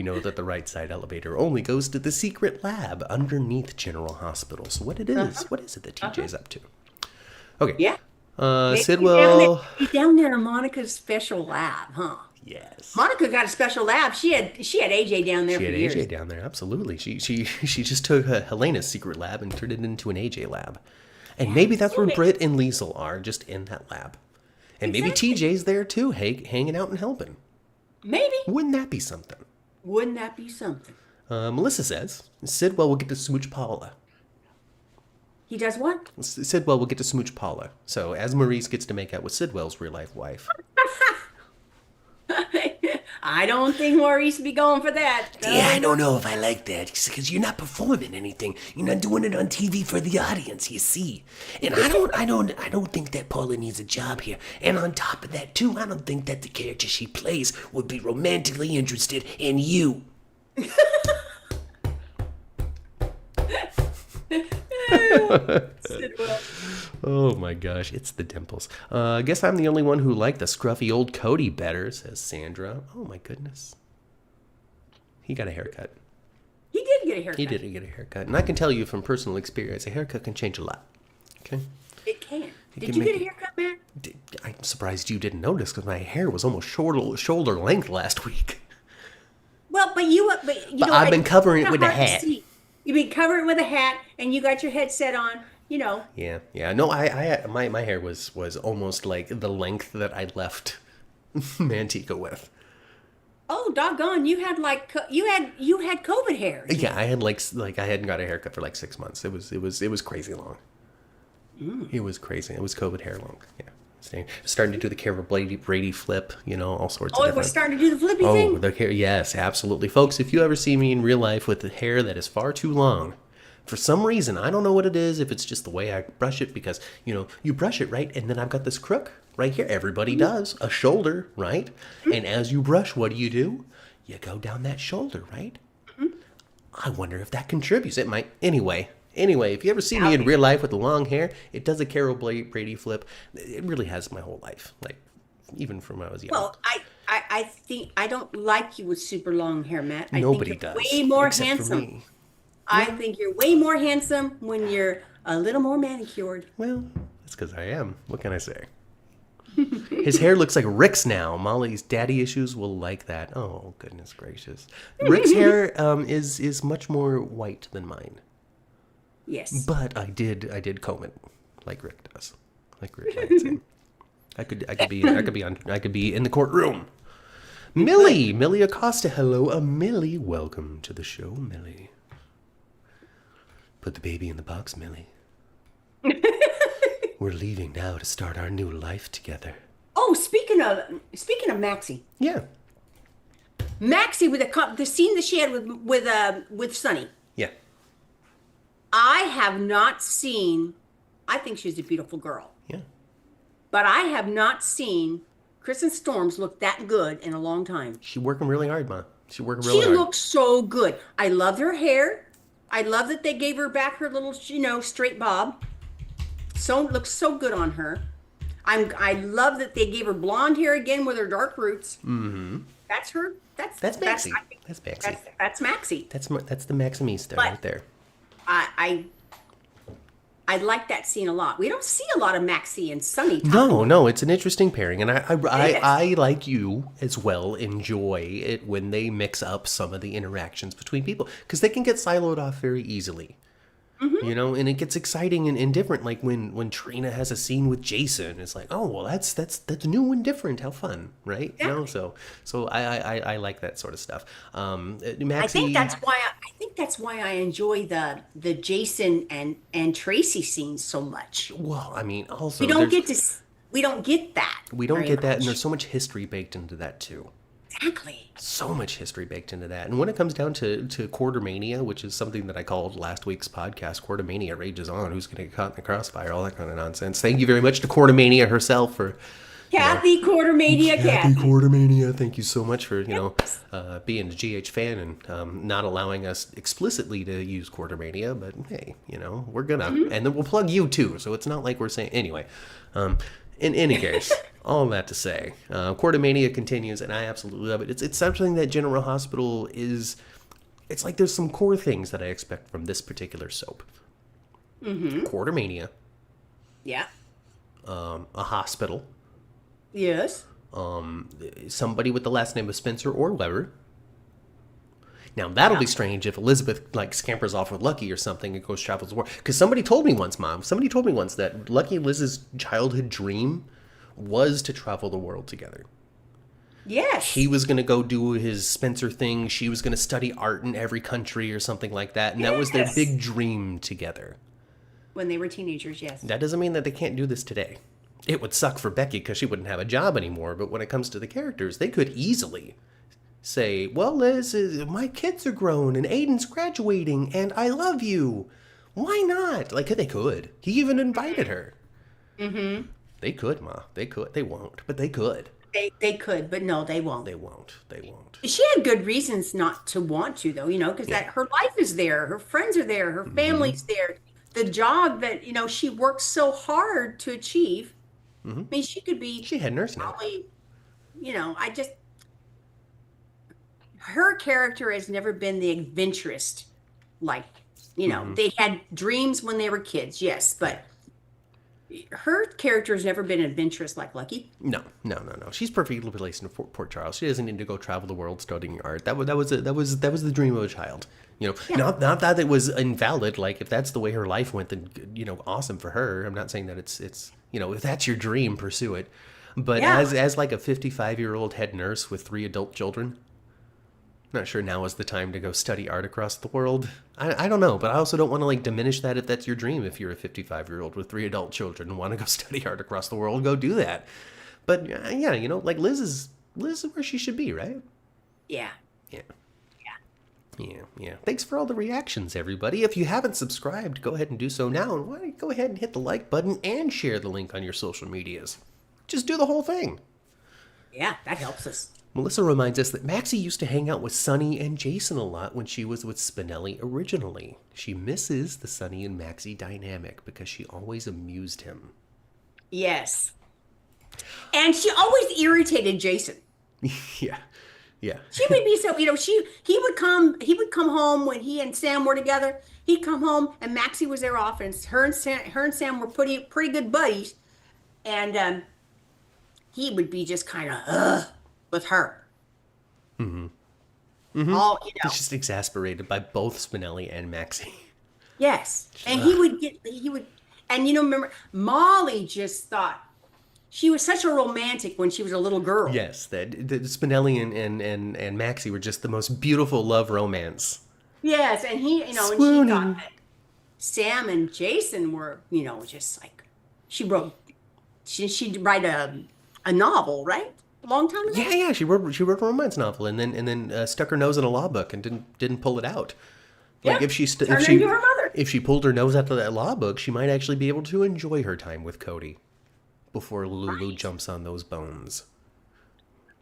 know that the right side elevator only goes to the secret lab underneath General Hospital. So what is it that TJ's up to? Okay. Yeah. Sidwell. He's down there in Monica's special lab, huh? Yes. Monica got a special lab. She had AJ down there for years. She had AJ down there, absolutely. She just took Helena's secret lab and turned it into an AJ lab. And maybe that's where Britt and Liesl are, just in that lab. And maybe TJ's there too, hanging out and helping. Maybe. Wouldn't that be something? Melissa says Sidwell will get to smooch Paula. He does what? Sidwell will get to smooch Paula. So as Maurice gets to make out with Sidwell's real life wife. I don't think Maurice would be going for that. Yeah, I don't know if I like that because you're not performing anything. You're not doing it on TV for the audience, you see. And I don't think that Paula needs a job here. And on top of that, too, I don't think that the character she plays would be romantically interested in you. Sidwell. Oh my gosh, it's the dimples. I guess I'm the only one who liked the scruffy old Cody better, says Sandra. Oh my goodness. He got a haircut. He did get a haircut. He did get a haircut. And I can tell you from personal experience, a haircut can change a lot. Okay? It can. Did you get a haircut, man? I'm surprised you didn't notice because my hair was almost shoulder length last week. Well, but I've been covering it with a hat. You've been covering it with a hat, and you got your headset on. Yeah. No, my hair was almost like the length that I left Manteca with. Oh, doggone! You had COVID hair. Yeah, I had like I hadn't got a haircut for like 6 months. It was crazy long. It was crazy. It was COVID hair long. Yeah. Starting to do the Carol Brady flip, all sorts of different... it was starting to do the flippy thing? Oh, the hair, yes, absolutely. Folks, if you ever see me in real life with the hair that is far too long, for some reason, I don't know what it is, if it's just the way I brush it, because, you brush it, right? And then I've got this crook right here. Everybody does. A shoulder, right? And as you brush, what do? You go down that shoulder, right? I wonder if that contributes. It might. Anyway, if you ever see me in real life with the long hair, it does a Carol Brady flip. It really has my whole life, like even from when I was young. Well, I think I don't like you with super long hair, Matt. Nobody think you're does. Way more except handsome. For me. I think you're way more handsome when you're a little more manicured. Well, that's because I am. What can I say? His hair looks like Rick's now. Molly's daddy issues will like that. Oh, goodness gracious. Rick's hair is much more white than mine. Yes. But I did comb it like Rick does. Like Rick likes it. I could be in the courtroom. Millie Acosta. Hello, Millie. Welcome to the show, Millie. Put the baby in the box, Millie. We're leaving now to start our new life together. Oh, speaking of Maxie. Yeah. Maxie with the scene that she had with Sonny. Yeah. I have not seen. I think she's a beautiful girl. Yeah. But I have not seen Kristen Storms look that good in a long time. She's working really hard, Ma. She's working really hard. She looks so good. I love her hair. I love that they gave her back her little, straight bob. Looks so good on her. I love that they gave her blonde hair again with her dark roots. Mm-hmm. That's her. That's Maxie. That's Maxie. That's Maxie. That's the Maximista right there. I like that scene a lot. We don't see a lot of Maxie and Sonny. No, it's an interesting pairing, and I like you as well enjoy it when they mix up some of the interactions between people because they can get siloed off very easily. Mm-hmm. And it gets exciting and different. Like when Trina has a scene with Jason, it's like, oh well, that's new and different. How fun, right? Exactly. So I like that sort of stuff. Maxie, I think that's why I enjoy the Jason and Tracy scenes so much. Well, I mean, also we don't get that. We don't get that, and there's so much history baked into that too. Exactly. So much history baked into that. And when it comes down to Quatermania, which is something that I called last week's podcast, Quatermania rages on. Who's going to get caught in the crossfire? All that kind of nonsense. Thank you very much to Quatermania herself for... Kathy Quatermania. Kathy Quatermania. Thank you so much for, being a GH fan and not allowing us explicitly to use Quatermania. But, hey, we're going to... Mm-hmm. And then we'll plug you, too. So it's not like we're saying... Anyway, in any case... All that to say, Quatermania continues, and I absolutely love it. It's something that General Hospital is... It's like there's some core things that I expect from this particular soap. Mm-hmm. Quatermania. Yeah. A hospital. Yes. Somebody with the last name of Spencer or Weber. Now, that'll be strange if Elizabeth, scampers off with Lucky or something and goes travels the world. Because somebody told me once that Lucky Liz's childhood dream... was to travel the world together. Yes. He was going to go do his Spencer thing. She was going to study art in every country or something like that. And that was their big dream together. When they were teenagers, yes. That doesn't mean that they can't do this today. It would suck for Becky because she wouldn't have a job anymore. But when it comes to the characters, they could easily say, well, Liz, my kids are grown and Aiden's graduating and I love you. Why not? They could. He even invited her. Mm-hmm. They could, Ma. They could. They won't, but they could. They could, but no, they won't. They won't. She had good reasons not to want to, though, because that her life is there, her friends are there, her family's there. the job that, she worked so hard to achieve. I mean, she could be She head nurse now. probably, I just, her character has never been the adventurous, like, they had dreams when they were kids, yes, but her character has never been adventurous like Lucky. No. She's perfectly placed in Port Charles. She doesn't need to go travel the world studying art. That was the dream of a child. Yeah. Not that it was invalid. Like if that's the way her life went, then awesome for her. I'm not saying that it's if that's your dream, pursue it. But Yeah. as like a 55-year-old head nurse with 3 adult children, not sure now is the time to go study art across the world. I don't know, but I also don't want to like diminish that if that's your dream. If you're a 55-year-old with 3 adult children and want to go study art across the world, go do that. But yeah, like Liz is where she should be, right? Yeah. Yeah. Thanks for all the reactions, everybody. If you haven't subscribed, go ahead and do so now. And why don't you go ahead and hit the like button and share the link on your social medias. Just do the whole thing. Yeah, that helps us. Melissa reminds us that Maxie used to hang out with Sunny and Jason a lot when she was with Spinelli originally. She misses the Sunny and Maxie dynamic because she always amused him. Yes. And she always irritated Jason. Yeah. She would be so, he would come home when he and Sam were together. He'd come home and Maxie was there often. Her and Sam were pretty good buddies. And he would be just kind of with her. All, He's just exasperated by both Spinelli and Maxie. Yes. And and remember, Molly just thought she was such a romantic when she was a little girl. Yes, that Spinelli and Maxie were just the most beautiful love romance. Yes, and he, and she thought that Sam and Jason were, just like, she'd write a novel, right? A long time ago. Yeah, she wrote a romance novel and then stuck her nose in a law book and didn't pull it out. Like Yeah, if she turned into her mother. if she pulled her nose out of that law book, she might actually be able to enjoy her time with Cody before Lulu jumps on those bones.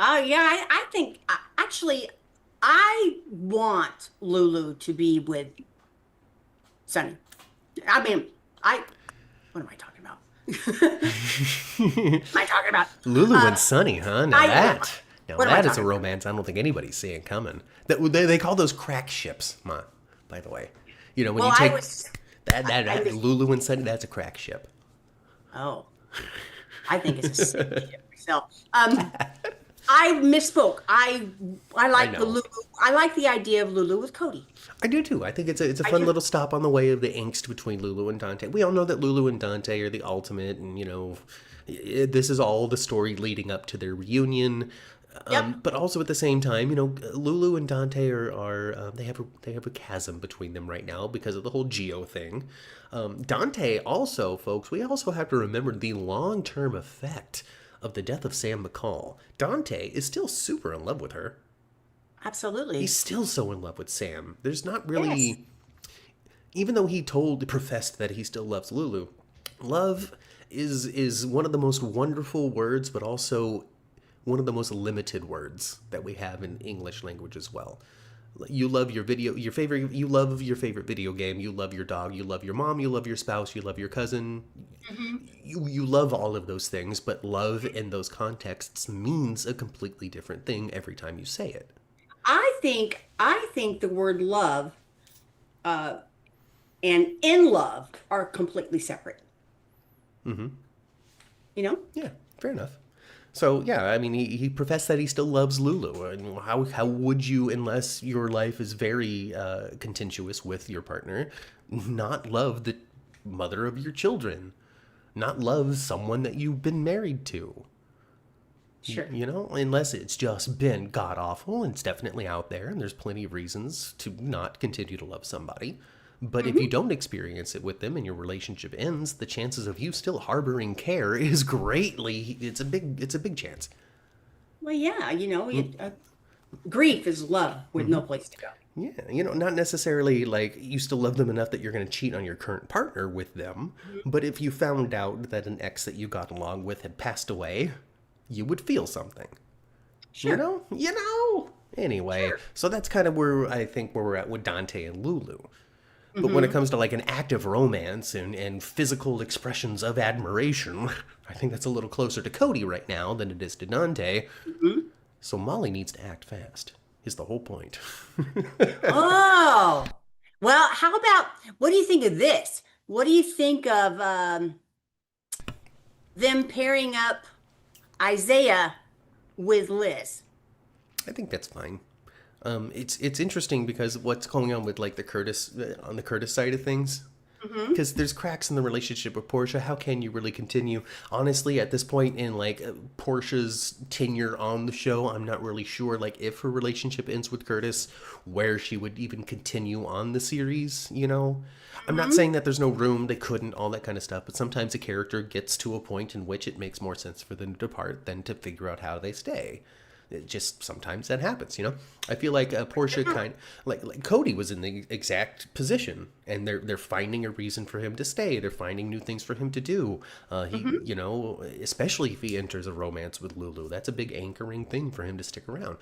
Yeah, I think actually I want Lulu to be with Sunny. I mean, what am I talking about? What am I talking about? Lulu and Sunny, huh? Now what am I that is a talking romance I don't think anybody's seeing coming. They call those crack ships, Ma, by the way. When Well, you take I was- Lulu and Sunny, that's a crack ship. Oh, I think it's a ship myself. I misspoke. I like know. Lulu. I like the idea of Lulu with Cody. I do too. I think it's a fun little stop on the way of the angst between Lulu and Dante. We all know that Lulu and Dante are the ultimate, and this is all the story leading up to their reunion. Yep. But also at the same time, Lulu and Dante are they have a chasm between them right now because of the whole Geo thing. Dante also, folks, we also have to remember the long-term effect of the death of Sam McCall. Dante is still super in love with her. Absolutely. He's still so in love with Sam. There's not really, Yes. even though he professed that he still loves Lulu, love is one of the most wonderful words, but also one of the most limited words that we have in English language as well. You love you love your favorite video game, you love your dog, you love your mom, you love your spouse, you love your cousin. You love all of those things, but love in those contexts means a completely different thing every time you say it. I think the word love and in love are completely separate. Yeah, fair enough. So, yeah, I mean, he professed that he still loves Lulu. And how would you, unless your life is very contentious with your partner, not love the mother of your children? Not love someone that you've been married to? Sure. Unless it's just been god-awful, and it's definitely out there, and there's plenty of reasons to not continue to love somebody. But if you don't experience it with them and your relationship ends, the chances of you still harboring care is it's a big chance. Well, yeah, grief is love with no place to go. Yeah, not necessarily like you still love them enough that you're going to cheat on your current partner with them. But if you found out that an ex that you got along with had passed away, you would feel something. Sure. Anyway, So that's kind of where I think we're at with Dante and Lulu. But when it comes to like an active romance and physical expressions of admiration, I think that's a little closer to Cody right now than it is to Dante. So Molly needs to act fast, is the whole point. Oh, well, how about what do you think of this? What do you think of them pairing up Isaiah with Liz? I think that's fine. It's interesting because what's going on with like the Curtis on the Curtis side of things, because there's cracks in the relationship with Portia. How can you really continue? Honestly, at this point in like Portia's tenure on the show, I'm not really sure like if her relationship ends with Curtis, where she would even continue on the series. You know, I'm not saying that there's no room, they couldn't, all that kind of stuff. But sometimes a character gets to a point in which it makes more sense for them to depart than to figure out how they stay. It just sometimes that happens, you know. I feel like Portia like Cody was in the exact position, and they're finding a reason for him to stay. They're finding new things for him to do. You know, especially if he enters a romance with Lulu, that's a big anchoring thing for him to stick around.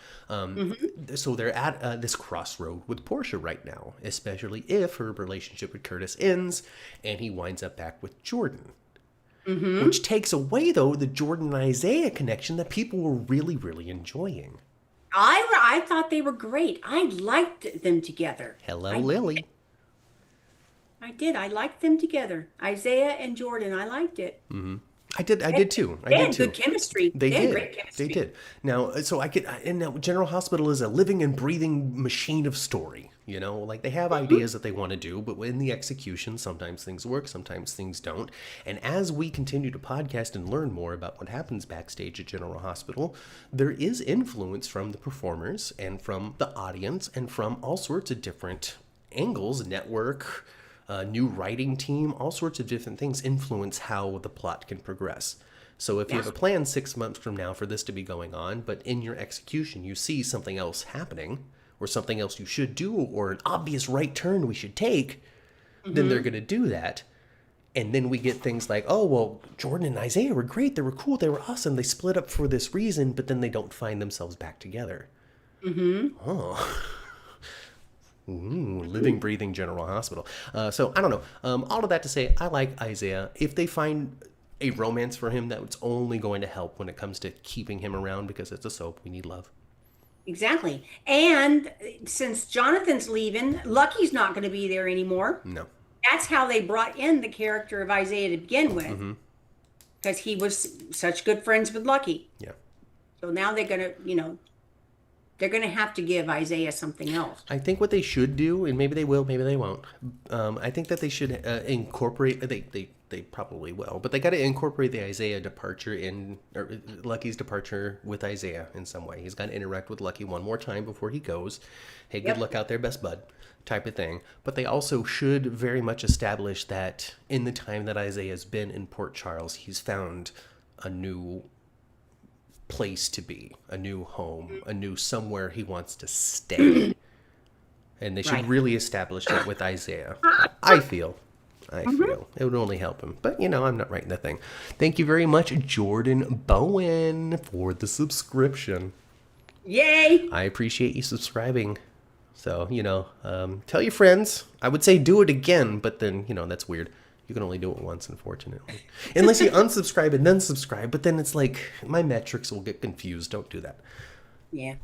So they're at this crossroad with Portia right now, especially if her relationship with Curtis ends and he winds up back with Jordan. Which takes away, though, the Jordan and Isaiah connection that people were really, really enjoying. I thought they were great. I liked them together. Hello, Lily. I did. I liked them together. Isaiah and Jordan. I liked it. I did too. They had good chemistry. They had did. great chemistry. They did. Now, so and now General Hospital is a living and breathing machine of story. You know, like they have ideas that they want to do, but in the execution, sometimes things work, sometimes things don't. And as we continue to podcast and learn more about what happens backstage at General Hospital, there is influence from the performers and from the audience and from all sorts of different angles, network, new writing team, all sorts of different things influence how the plot can progress. So if you have a plan 6 months from now for this to be going on, but in your execution you see something else happening, or something else you should do, or an obvious right turn we should take, then they're going to do that. And then we get things like, oh, well, Jordan and Isaiah were great. They were cool. They were awesome. They split up for this reason, but then they don't find themselves back together. Oh. Ooh, living, breathing General Hospital. So I don't know. All of that to say, I like Isaiah. If they find a romance for him, that's only going to help when it comes to keeping him around, because it's a soap. We need love. Exactly. And since Jonathan's leaving, Lucky's not going to be there anymore. No. That's how they brought in the character of Isaiah to begin with. Because he was such good friends with Lucky. Yeah. So now they're going to, they're going to have to give Isaiah something else. I think what they should do, and maybe they will, maybe they won't. I think that they should incorporate. They probably will, but they got to incorporate the Isaiah departure or Lucky's departure with Isaiah in some way. He's got to interact with Lucky one more time before he goes. Hey, good luck out there, best bud, type of thing. But they also should very much establish that in the time that Isaiah's been in Port Charles, he's found a new place to be, a new home, a new somewhere he wants to stay. And they should really establish that with Isaiah. I feel it would only help him. But, I'm not writing the thing. Thank you very much, Jordan Bowen, for the subscription. Yay! I appreciate you subscribing. So, tell your friends. I would say do it again, but then, that's weird. You can only do it once, unfortunately. Unless you unsubscribe and then subscribe, but then it's like, my metrics will get confused. Don't do that. Yeah.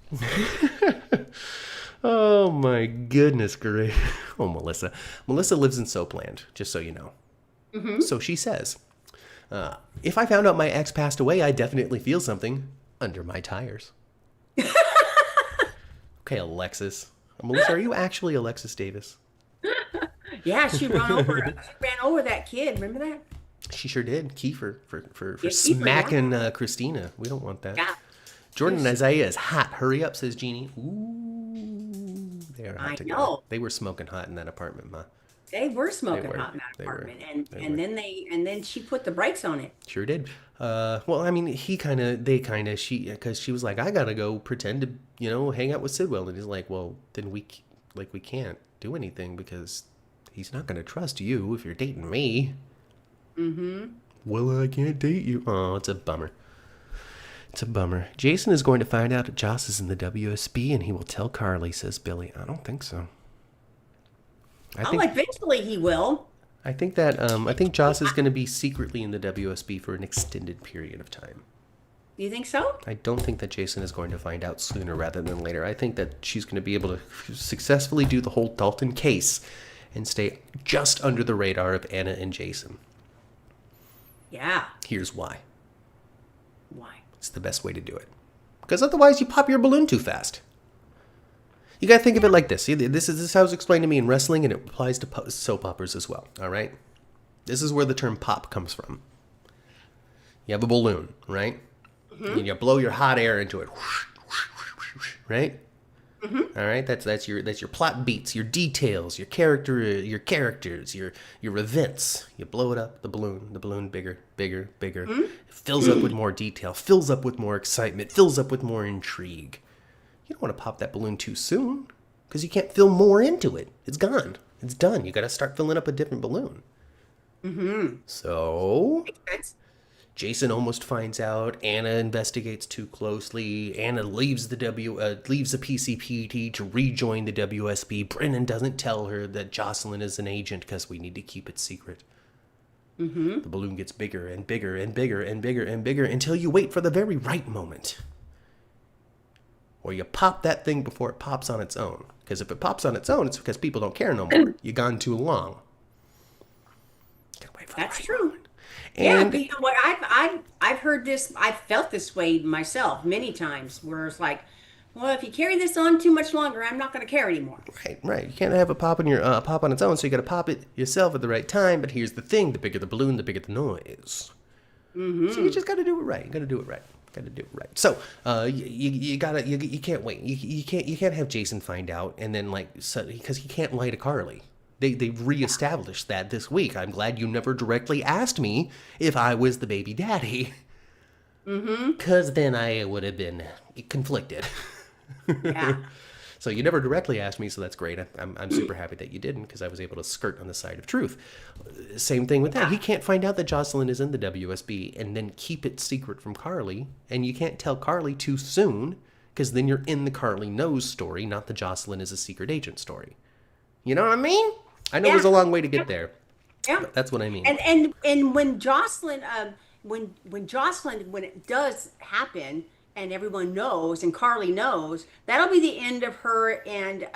Oh, my goodness, great. Oh, Melissa. Melissa lives in Soapland, just so you know. So she says, if I found out my ex passed away, I'd definitely feel something under my tires. Okay, Alexis. Melissa, are you actually Alexis Davis? Yeah, she ran over that kid. Remember that? She sure did. Kiefer for smacking Christina. We don't want that. Yeah. Jordan and Isaiah is hot. Hurry up, says Jeannie. Ooh, they are hot together. Know. They were smoking hot in that apartment, Ma. They were smoking hot in that apartment, and then she put the brakes on it. Sure did. Well, I mean, because she was like, I gotta go pretend to hang out with Sidwell, and he's like, well, then we can't do anything because he's not gonna trust you if you're dating me. Well, I can't date you. Oh, it's a bummer. It's a bummer. Jason is going to find out that Joss is in the WSB, and he will tell Carly, says Billy. I don't think so. I Oh, think eventually he will. I think Joss is going to be secretly in the WSB for an extended period of time. Do you think so? I don't think that Jason is going to find out sooner rather than later. I think that she's going to be able to successfully do the whole Dalton case and stay just under the radar of Anna and Jason. Yeah. Here's why. Why? It's the best way to do it. Because otherwise you pop your balloon too fast. You got to think of it like this. See, this is how it's explained to me in wrestling, and it applies to soap operas as well. All right? This is where the term pop comes from. You have a balloon, right? Mm-hmm. And you blow your hot air into it, right? Mm-hmm. All right, that's your plot beats, your details, your characters, your events. You blow it up, the balloon bigger. Mm-hmm. It fills up with more detail, fills up with more excitement, fills up with more intrigue. You don't want to pop that balloon too soon, because you can't fill more into it. It's gone. It's done. You got to start filling up a different balloon. Mm-hmm. So Jason almost finds out. Anna investigates too closely. Anna leaves the PCPD to rejoin the WSB. Brennan doesn't tell her that Jocelyn is an agent because we need to keep it secret. Mm-hmm. The balloon gets bigger and bigger and bigger and bigger and bigger until you wait for the very right moment. Or you pop that thing before it pops on its own. Because if it pops on its own, it's because people don't care no more. You've gone too long. That's true. And yeah, you know what? I've heard this. I've felt this way myself many times, where it's like, well, if you carry this on too much longer, I'm not going to care anymore. Right. You can't have it pop on its own, so you got to pop it yourself at the right time. But here's the thing: the bigger the balloon, the bigger the noise. Mm-hmm. So you just got to do it right. You got to do it right. So you can't wait. You can't have Jason find out and then because he can't lie to Carly. They reestablished that this week. I'm glad you never directly asked me if I was the baby daddy. Mm-hmm. Because then I would have been conflicted. Yeah. So you never directly asked me, so that's great. I'm super happy that you didn't, because I was able to skirt on the side of truth. Same thing with that. He can't find out that Jocelyn is in the WSB and then keep it secret from Carly. And you can't tell Carly too soon, because then you're in the Carly knows story, not the Jocelyn is a secret agent story. You know what I mean? I know there's a long way to get there. Yeah. That's what I mean. And when Jocelyn, when it does happen, and everyone knows, and Carly knows, that'll be the end of her and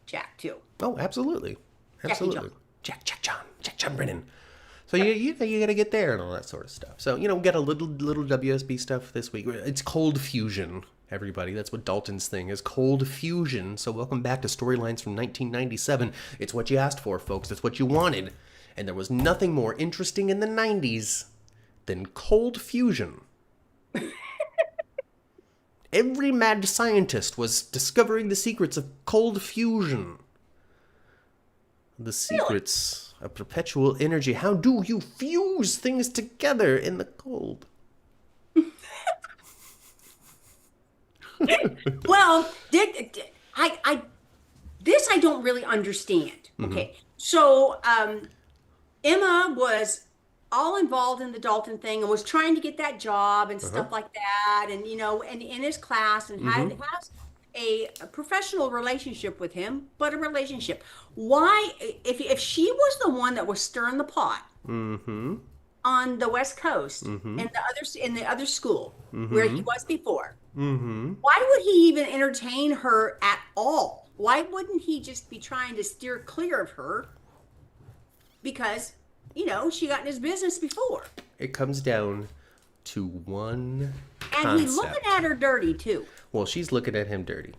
Jack too. Oh, absolutely. Jack John Brennan. So you got to get there and all that sort of stuff. So we got a little WSB stuff this week. It's cold fusion, everybody. That's what Dalton's thing is, cold fusion. So welcome back to Storylines from 1997. It's what you asked for, folks. It's what you wanted. And there was nothing more interesting in the 90s than cold fusion. Every mad scientist was discovering the secrets of cold fusion. The secrets of perpetual energy. How do you fuse things together in the cold? Well, this I don't really understand. Mm-hmm. Okay, so Emma was all involved in the Dalton thing and was trying to get that job and stuff like that, and and in his class, and has a professional relationship with him, but a relationship. Why, if she was the one that was stirring the pot on the West Coast and in the other school where he was before, why would he even entertain her at all? Why wouldn't he just be trying to steer clear of her? Because she got in his business before. It comes down to one concept. And he's looking at her dirty, too. Well, she's looking at him dirty.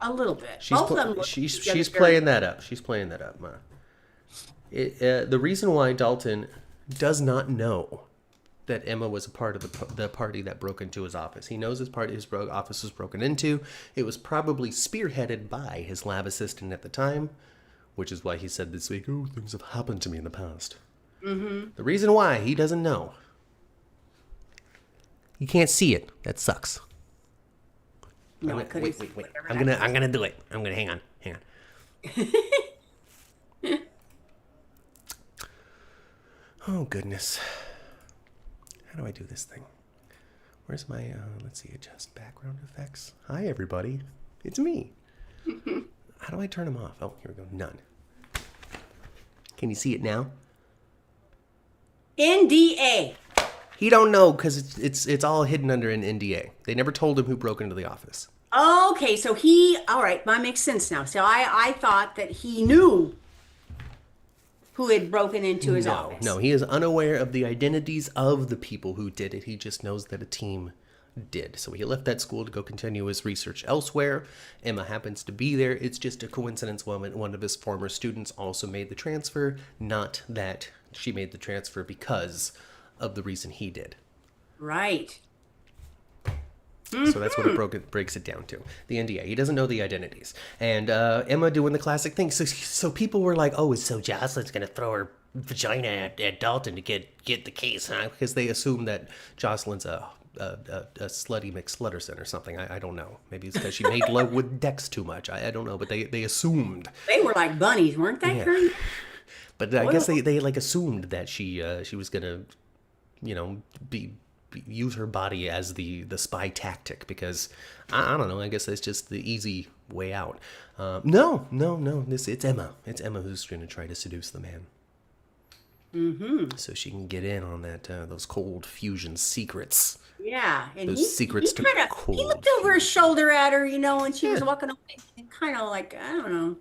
A little bit. Both of them she's playing that up. She's playing that up, Ma. The reason why Dalton does not know that Emma was a part of the party that broke into his office. He knows his office was broken into. It was probably spearheaded by his lab assistant at the time, which is why he said this week, "Oh, things have happened to me in the past." Mm-hmm. The reason why he doesn't know, you can't see it. That sucks. No, wait. I'm gonna do it. I'm gonna hang on. Oh goodness. How do I do this thing? Where's my let's see, adjust background effects. Hi everybody. It's me. How do I turn them off? Oh, here we go. None. Can you see it now? NDA. He don't know because it's all hidden under an NDA. They never told him who broke into the office. Okay, so all right, that makes sense now. So I thought that he knew who had broken into his office. No, he is unaware of the identities of the people who did it. He just knows that a team did. So he left that school to go continue his research elsewhere. Emma happens to be there. It's just a coincidence one of his former students also made the transfer, not that she made the transfer because of the reason he did. Right. So that's what it breaks it down to. The NDA. He doesn't know the identities. And Emma doing the classic thing. So people were like, oh, so Jocelyn's going to throw her vagina at Dalton to get the case, huh? Because they assume that Jocelyn's a slutty McSlutterson or something. I don't know. Maybe it's because she made love with Dex too much. I don't know. But they assumed. They were like bunnies, weren't they? Yeah. But I guess they like assumed that she was going to, use her body as the spy tactic because I don't know. I guess that's just the easy way out. No. It's Emma. It's Emma who's going to try to seduce the man. Mm-hmm. So she can get in on that those cold fusion secrets. Yeah, and those secrets to cold. He looked over his shoulder at her, and she was walking away, and kind of like I don't know.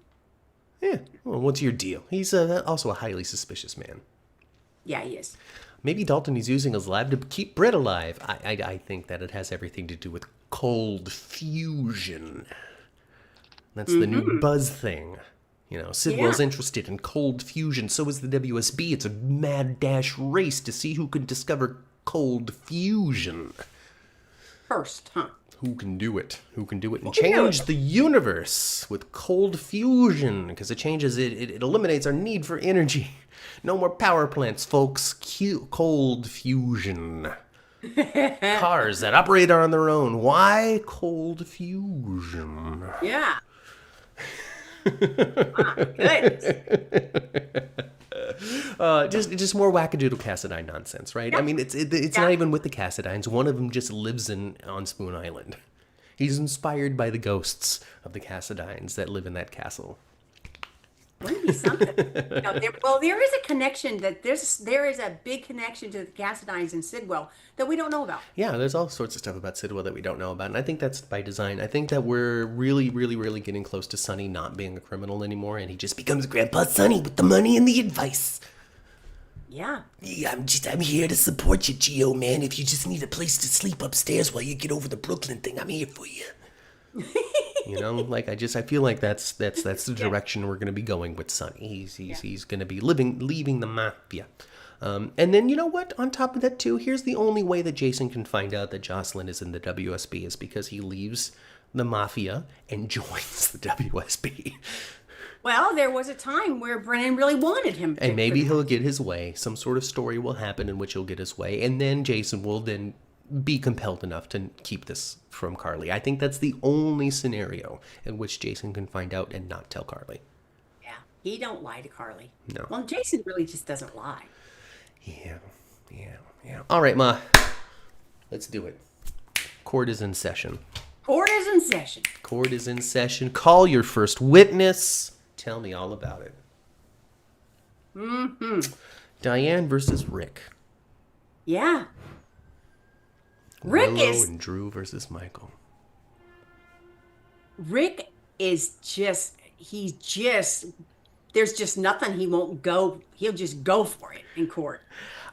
Yeah. Well, what's your deal? He's also a highly suspicious man. Yeah, he is. Maybe Dalton is using his lab to keep Britt alive. I think that it has everything to do with cold fusion. That's the new buzz thing. Sidwell's interested in cold fusion. So is the WSB. It's a mad dash race to see who can discover cold fusion. First, huh? Who can do it? Who can do it and change the universe with cold fusion? Because it changes it. It eliminates our need for energy. No more power plants, folks. Cold fusion. Cars that operate on their own. Why cold fusion? Yeah. Just more wackadoodle Cassadine nonsense, right? Yeah. I mean, it's not even with the Cassadines. One of them just lives on Spoon Island. He's inspired by the ghosts of the Cassadines that live in that castle. Wouldn't it be something? There is a connection there is a big connection to the Cassadines and Sidwell that we don't know about. Yeah, there's all sorts of stuff about Sidwell that we don't know about, and I think that's by design. I think that we're really, really, really getting close to Sonny not being a criminal anymore, and he just becomes Grandpa Sonny with the money and the advice. Yeah. I'm here to support you, Gio, man. If you just need a place to sleep upstairs while you get over the Brooklyn thing, I'm here for you. I feel like that's the direction we're going to be going with Sonny. He's going to be leaving the mafia. And then you know what? On top of that too, here's the only way that Jason can find out that Jocelyn is in the WSB is because he leaves the mafia and joins the WSB. Well, there was a time where Brennan really wanted him. And maybe he'll get his way. Some sort of story will happen in which he'll get his way, and then Jason will then be compelled enough to keep this from Carly. I think that's the only scenario in which Jason can find out and not tell Carly. Yeah, he don't lie to Carly. No. Well, Jason really just doesn't lie. Yeah. All right, Ma. Let's do it. Court is in session. Court is in session. Court is in session. Call your first witness. Tell me all about it. Mm-hmm. Diane versus Rick. Yeah. Willow and Drew versus Michael. Rick is there's just nothing he won't go. He'll just go for it in court.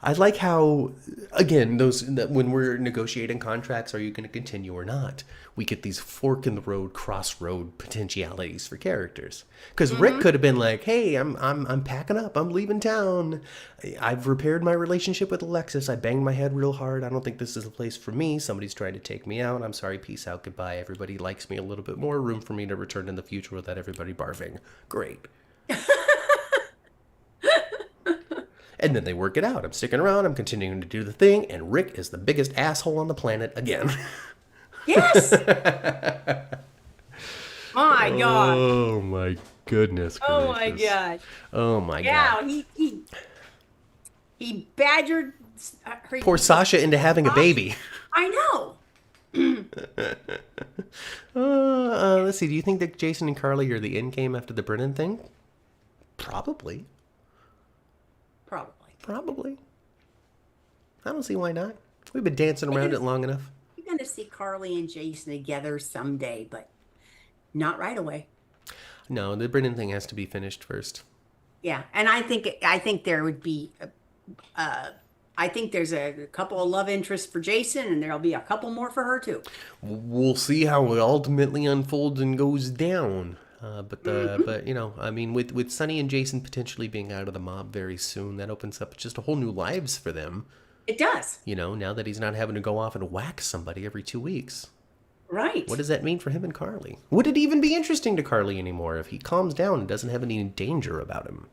I like how, again, when we're negotiating contracts, are you going to continue or not? We get these fork in the road, crossroad potentialities for characters. Because Rick could have been like, "Hey, I'm packing up. I'm leaving town. I've repaired my relationship with Alexis. I banged my head real hard. I don't think this is the place for me. Somebody's trying to take me out. I'm sorry. Peace out. Goodbye. Everybody likes me a little bit more. Room for me to return in the future without everybody barfing. Great." And then they work it out. I'm sticking around. I'm continuing to do the thing. And Rick is the biggest asshole on the planet again. Yes. My God. Oh my goodness. Oh my God. Oh my God. Yeah, he badgered her. Poor Sasha into having a baby. I know. Let's see. Do you think that Jason and Carly are the end game after the Brennan thing? Probably. Probably. Probably. I don't see why not. We've been dancing around it long enough. You're going to see Carly and Jason together someday, but not right away. No, the Brennan thing has to be finished first. Yeah, and I think there would be, I think there's a couple of love interests for Jason, and there'll be a couple more for her too. We'll see how it ultimately unfolds and goes down. But you know, I mean, with Sonny and Jason potentially being out of the mob very soon, that opens up just a whole new lives for them. It does. You know, now that he's not having to go off and whack somebody every 2 weeks. Right. What does that mean for him and Carly? Would it even be interesting to Carly anymore if he calms down and doesn't have any danger about him?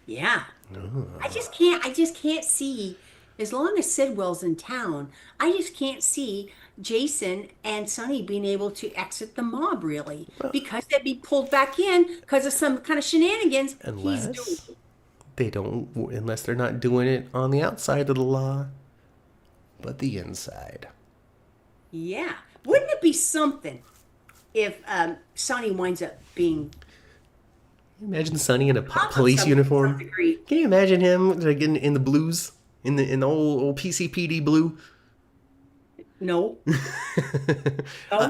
Yeah. I just can't see, as long as Sidwell's in town, I just can't see Jason and Sonny being able to exit the mob, really, because they'd be pulled back in because of some kind of shenanigans he's doing. Unless they're not doing it on the outside of the law, but the inside. Yeah. Wouldn't it be something if Sonny winds up being... Imagine Sonny in a police uniform. Can you imagine him like in the blues? In the old PCPD blue? No.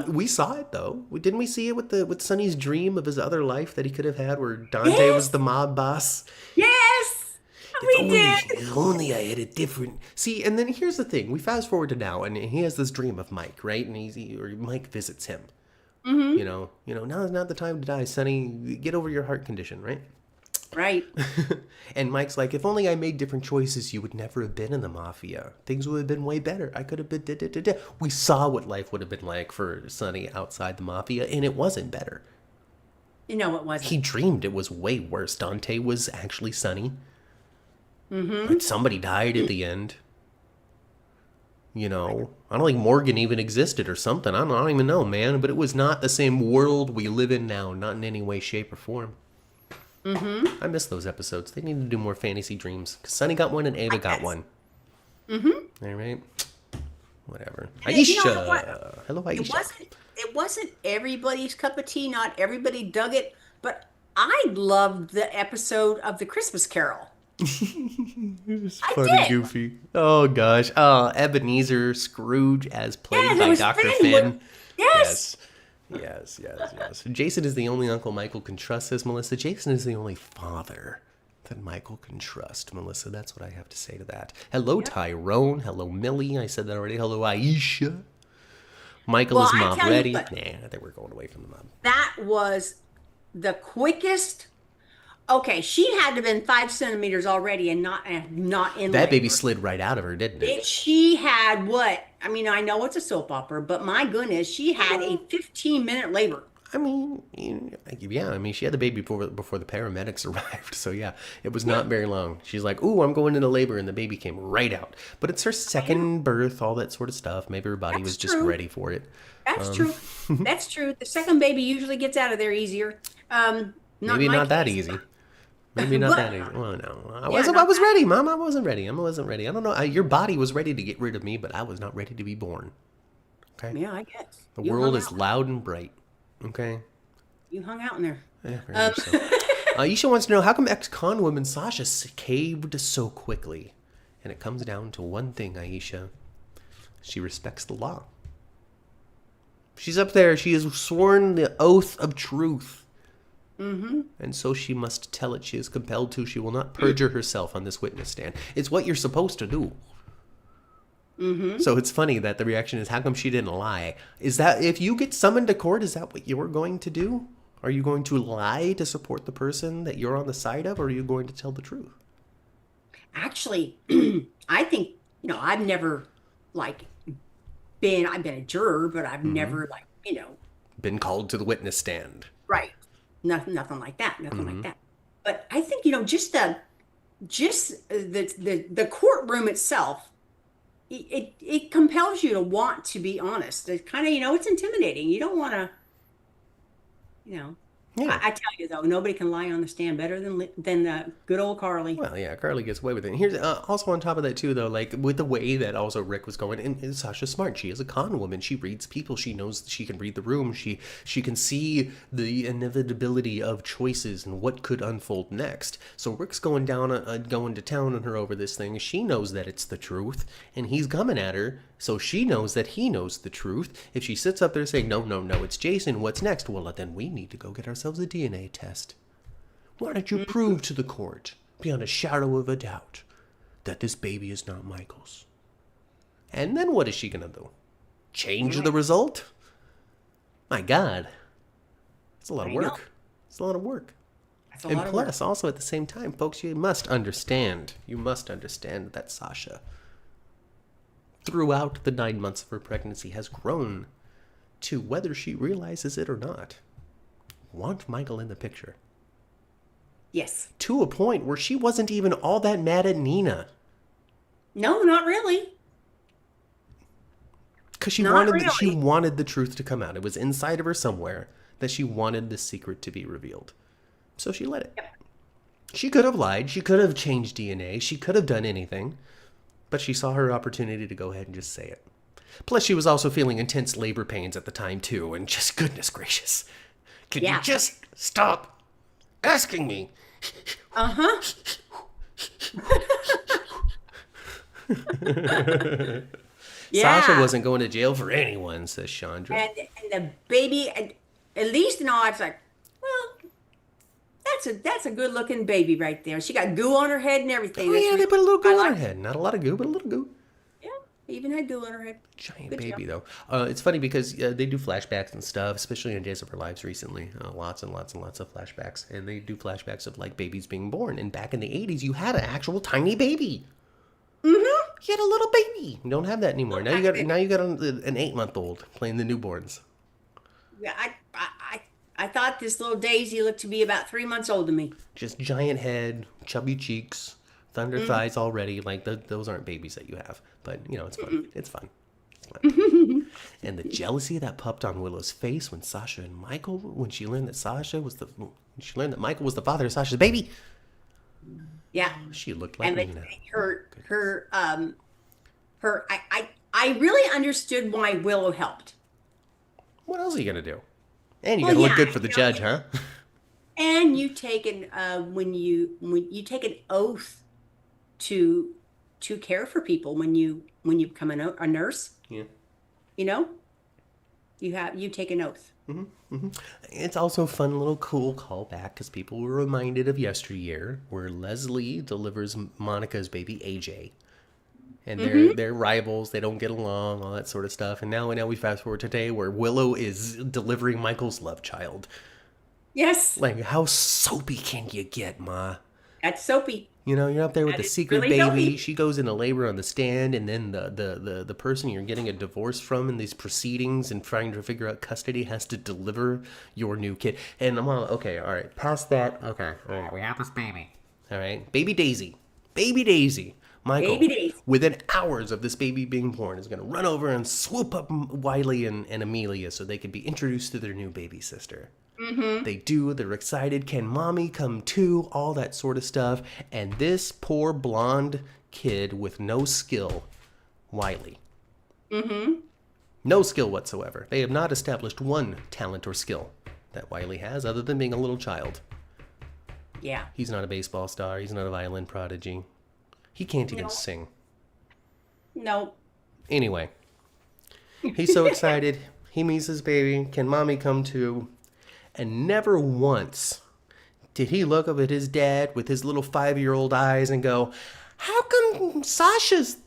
We saw it though. Didn't we see it with Sonny's dream of his other life that he could have had, where Dante was the mob boss? Yes, we did. If only I had a different. See, and then here's the thing: we fast forward to now, and he has this dream of Mike, right? And Mike visits him. Mm-hmm. You know, now is not the time to die, Sonny. Get over your heart condition, right? Right. And Mike's like, if only I made different choices, you would never have been in the mafia. Things would have been way better. I could have been... We saw what life would have been like for Sonny outside the mafia, and it wasn't better. You know, it wasn't. He dreamed it was way worse. Dante was actually Sonny. Mm-hmm. But somebody died at the end. You know, I don't think Morgan even existed or something. I don't even know, man. But it was not the same world we live in now. Not in any way, shape, or form. Mm-hmm. I miss those episodes. They need to do more fantasy dreams. Because Sonny got one and Ava got one. Mm-hmm. All right. Whatever. And Aisha. you know what? Hello, Aisha. It wasn't everybody's cup of tea. Not everybody dug it. But I loved the episode of The Christmas Carol. It was funny, goofy. Oh, gosh. Ebenezer Scrooge as played by Dr. Finn. Yes. Yes. Jason is the only uncle Michael can trust, says Melissa. Jason is the only father that Michael can trust, Melissa. That's what I have to say to that. Hello, Tyrone. Hello, Millie. I said that already. Hello, Aisha. Michael is mob ready. Nah, I think we're going away from the mob. That was the quickest. Okay, she had to have been 5 centimeters already and not in that labor. Baby slid right out of her, didn't it? She had what? I mean, I know it's a soap opera, but my goodness, she had a 15-minute labor. I mean, yeah. I mean, she had the baby before the paramedics arrived. So, yeah, it was not very long. She's like, ooh, I'm going into labor. And the baby came right out. But it's her second birth, all that sort of stuff. Maybe her body was just ready for it. That's true. That's true. The second baby usually gets out of there easier. Maybe not that easy. Maybe not that easy. Well, no. I was ready, Mom. I wasn't ready. I wasn't ready. I don't know. Your body was ready to get rid of me, but I was not ready to be born. Okay? Yeah, I guess. The world is loud and bright. Okay? You hung out in there. Yeah, very much so. Aisha wants to know, how come ex-con woman Sasha caved so quickly? And it comes down to one thing, Aisha. She respects the law. She's up there. She has sworn the oath of truth. Mm-hmm. And so she must tell it. She is compelled to. She will not perjure herself on this witness stand. It's what you're supposed to do. Mm-hmm. So it's funny that the reaction is, how come she didn't lie? Is that, if you get summoned to court, is that what you're going to do? Are you going to lie to support the person that you're on the side of, or are you going to tell the truth? Actually, I think, I've never, I've been a juror, but I've never, been called to the witness stand. Right. Nothing like that. Nothing like that. But I think, just the courtroom itself, it compels you to want to be honest. It's kind of, it's intimidating. You don't want to, Yeah. I tell you though, nobody can lie on the stand better than good old Carly. Well, yeah, Carly gets away with it. And here's also on top of that too, though, like with the way that also Rick was going, and Sasha's smart. She is a con woman. She reads people. She knows she can read the room. She can see the inevitability of choices and what could unfold next. So Rick's going to town on her over this thing. She knows that it's the truth, and he's coming at her. So she knows that he knows the truth. If she sits up there saying, no, it's Jason, what's next? Well, then we need to go get ourselves a DNA test. Why don't you prove to the court, beyond a shadow of a doubt, that this baby is not Michael's? And then what is she going to do? Change the result? My God. It's a lot of work. It's a lot of work. And plus, also at the same time, folks, you must understand that Sasha, throughout the 9 months of her pregnancy, has grown to, whether she realizes it or not, want Michael in the picture. Yes. To a point where she wasn't even all that mad at Nina. No, not really. Because she wanted the truth to come out. It was inside of her somewhere that she wanted the secret to be revealed. So she let it. Yep. She could have lied. She could have changed DNA. She could have done anything. But she saw her opportunity to go ahead and just say it. Plus, she was also feeling intense labor pains at the time, too. And just, goodness gracious. Can you just stop asking me? Uh-huh. Sasha wasn't going to jail for anyone, says Chandra. And the baby, at least in all, I was like, well, that's a good looking baby right there. She got goo on her head and everything. Oh, yeah, they put a little goo on her head. Not a lot of goo, but a little goo. Even had goo on her head. Giant baby, though. It's funny because they do flashbacks and stuff, especially in Days of Our Lives recently. Lots and lots and lots of flashbacks. And they do flashbacks of, like, babies being born. And back in the 80s, you had an actual tiny baby. Mm-hmm. You had a little baby. You don't have that anymore. Now you got an 8-month-old playing the newborns. Yeah, I thought this little Daisy looked to be about 3 months old to me. Just giant head, chubby cheeks, thunder thighs already. Like, those aren't babies that you have. But, it's fun. It's fun. And the jealousy that popped on Willow's face when Sasha and Michael, when she learned that Michael was the father of Sasha's baby. Yeah. She looked like Nina. I really understood why Willow helped. What else are you going to do? And you got to look good for the judge, huh? And you take when you take an oath to care for people when you become a nurse. Yeah. You take an oath. Mm-hmm. Mm-hmm. It's also a fun little cool callback because people were reminded of yesteryear where Leslie delivers Monica's baby AJ. And they're rivals, they don't get along, all that sort of stuff. And now we fast forward today where Willow is delivering Michael's love child. Yes. Like, how soapy can you get, Ma? That's soapy. You're up there with the secret really baby. soapy. She goes into labor on the stand, and then the person you're getting a divorce from in these proceedings and trying to figure out custody has to deliver your new kid. And I'm all, okay, all right, past that. Okay, all right, we have this baby. All right, baby Daisy. Michael, within hours of this baby being born, is going to run over and swoop up Wiley and Amelia so they can be introduced to their new baby sister. Mm-hmm. They do. They're excited. Can mommy come too? All that sort of stuff. And this poor blonde kid with no skill, Wiley. Mm-hmm. No skill whatsoever. They have not established one talent or skill that Wiley has other than being a little child. Yeah. He's not a baseball star. He's not a violin prodigy. He can't even sing. No. Anyway, he's so excited. He meets his baby. Can mommy come too? And never once did he look up at his dad with his little 5-year-old eyes and go, how come Sasha's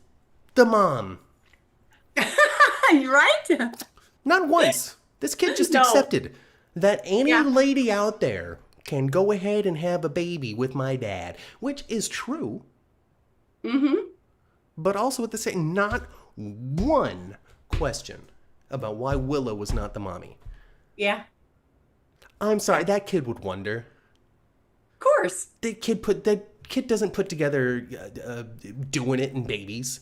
the mom? Right? Not once. This kid just accepted that any lady out there can go ahead and have a baby with my dad, which is true. Mm-hmm. But also at the same, not one question about why Willow was not the mommy. Yeah. I'm sorry, that kid would wonder. Of course. That kid doesn't put together doing it in babies.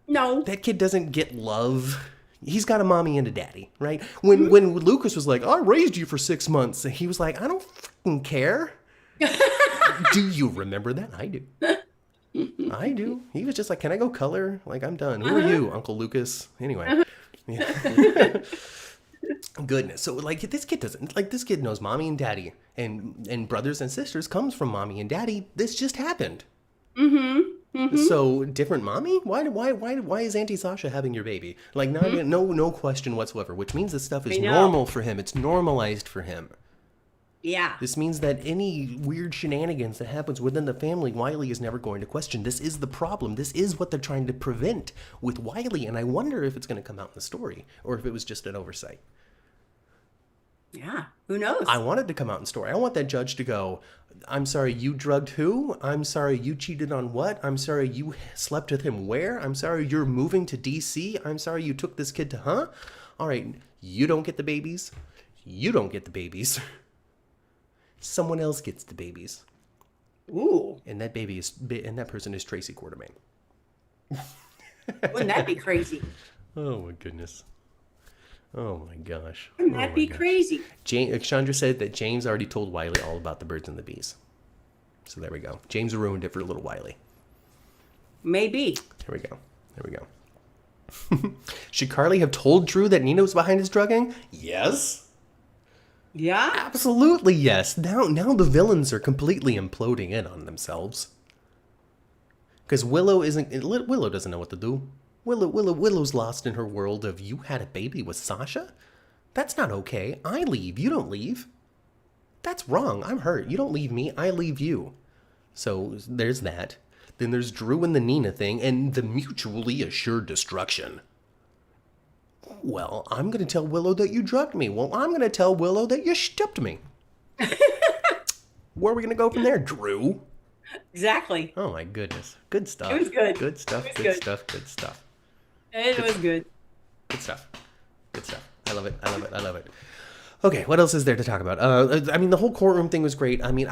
No. That kid doesn't get love He's got a mommy and a daddy, right? When Lucas was like, I raised you for 6 months, he was like, I don't fucking care. Do you remember that? I do. I do. He was just like, can I go color? Like, I'm done. Who are you, Uncle Lucas? Anyway. Yeah. Goodness. So, like, this kid knows mommy and daddy and brothers and sisters comes from mommy and daddy. This just happened. So, different mommy? Why is Auntie Sasha having your baby? Like, no question whatsoever, which means this stuff is normal for him. It's normalized for him. Yeah. This means that any weird shenanigans that happens within the family, Wiley is never going to question. This is the problem. This is what they're trying to prevent with Wiley, and I wonder if it's going to come out in the story or if it was just an oversight. Yeah, who knows? I want it to come out in story. I want that judge to go, I'm sorry, you drugged who? I'm sorry, you cheated on what? I'm sorry, you slept with him where? I'm sorry, you're moving to D.C.? I'm sorry, you took this kid to, huh? All right, you don't get the babies. You don't get the babies. Someone else gets the babies. Ooh. And that person is Tracy Quatermaine. Wouldn't that be crazy? Oh, my goodness. Oh my gosh. Wouldn't that be crazy? Chandra said that James already told Wiley all about the birds and the bees. So there we go. James ruined it for little Wiley. Maybe. There we go. Should Carly have told Drew that Nina was behind his drugging? Yes. Yeah? Absolutely yes. Now the villains are completely imploding in on themselves. Because Willow doesn't know what to do. Willow's lost in her world of, you had a baby with Sasha? That's not okay. I leave. You don't leave. That's wrong. I'm hurt. You don't leave me. I leave you. So there's that. Then there's Drew and the Nina thing and the mutually assured destruction. Well, I'm going to tell Willow that you drugged me. Well, I'm going to tell Willow that you stooped me. Where are we going to go from there, Drew? Exactly. Oh, my goodness. Good stuff. It was good. Good stuff. Good stuff. Good stuff. It was good. Good stuff. Good stuff. I love it. Okay, what else is there to talk about? The whole courtroom thing was great. I mean,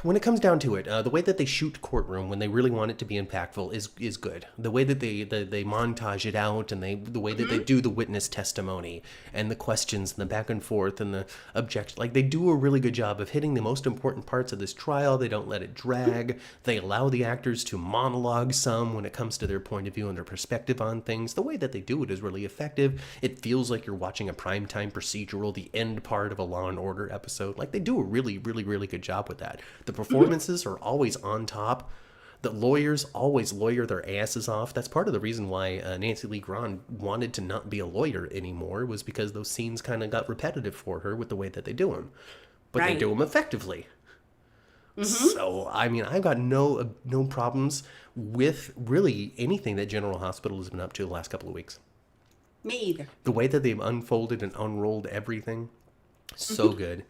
when it comes down to it, the way that they shoot Courtroom when they really want it to be impactful is good. The way that they montage it out and the way that they do the witness testimony and the questions and the back and forth and the objection, like they do a really good job of hitting the most important parts of this trial. They don't let it drag. They allow the actors to monologue some when it comes to their point of view and their perspective on things. The way that they do it is really effective. It feels like you're watching a primetime procedural, the end part of a Law and Order episode. Like they do a really, really, really good job with that. The performances are always on top. The lawyers always lawyer their asses off. That's part of the reason why Nancy Lee Grahn wanted to not be a lawyer anymore, was because those scenes kind of got repetitive for her with the way that they do them. But they do them effectively. So, I mean, I've got no problems with really anything that General Hospital has been up to the last couple of weeks. Me either. The way that they've unfolded and unrolled everything, so good.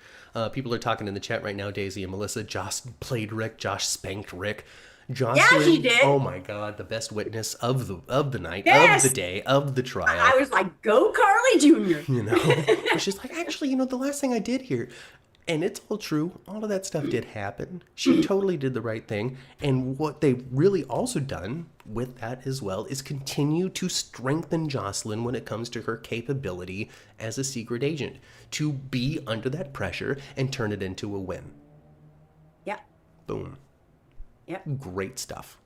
People are talking in the chat right now, Daisy and Melissa. Josh played Rick. Josh spanked Rick. Jocelyn, yeah, he did. Oh my God, the best witness of the night, yes. of the day, of the trial. I was like, go Carly Jr. You know, she's like, actually, the last thing I did here, and it's all true, all of that stuff did happen. She totally did the right thing. And what they've really also done with that as well is continue to strengthen Jocelyn when it comes to her capability as a secret agent to be under that pressure and turn it into a win. Yeah. Boom. Yep. Great stuff.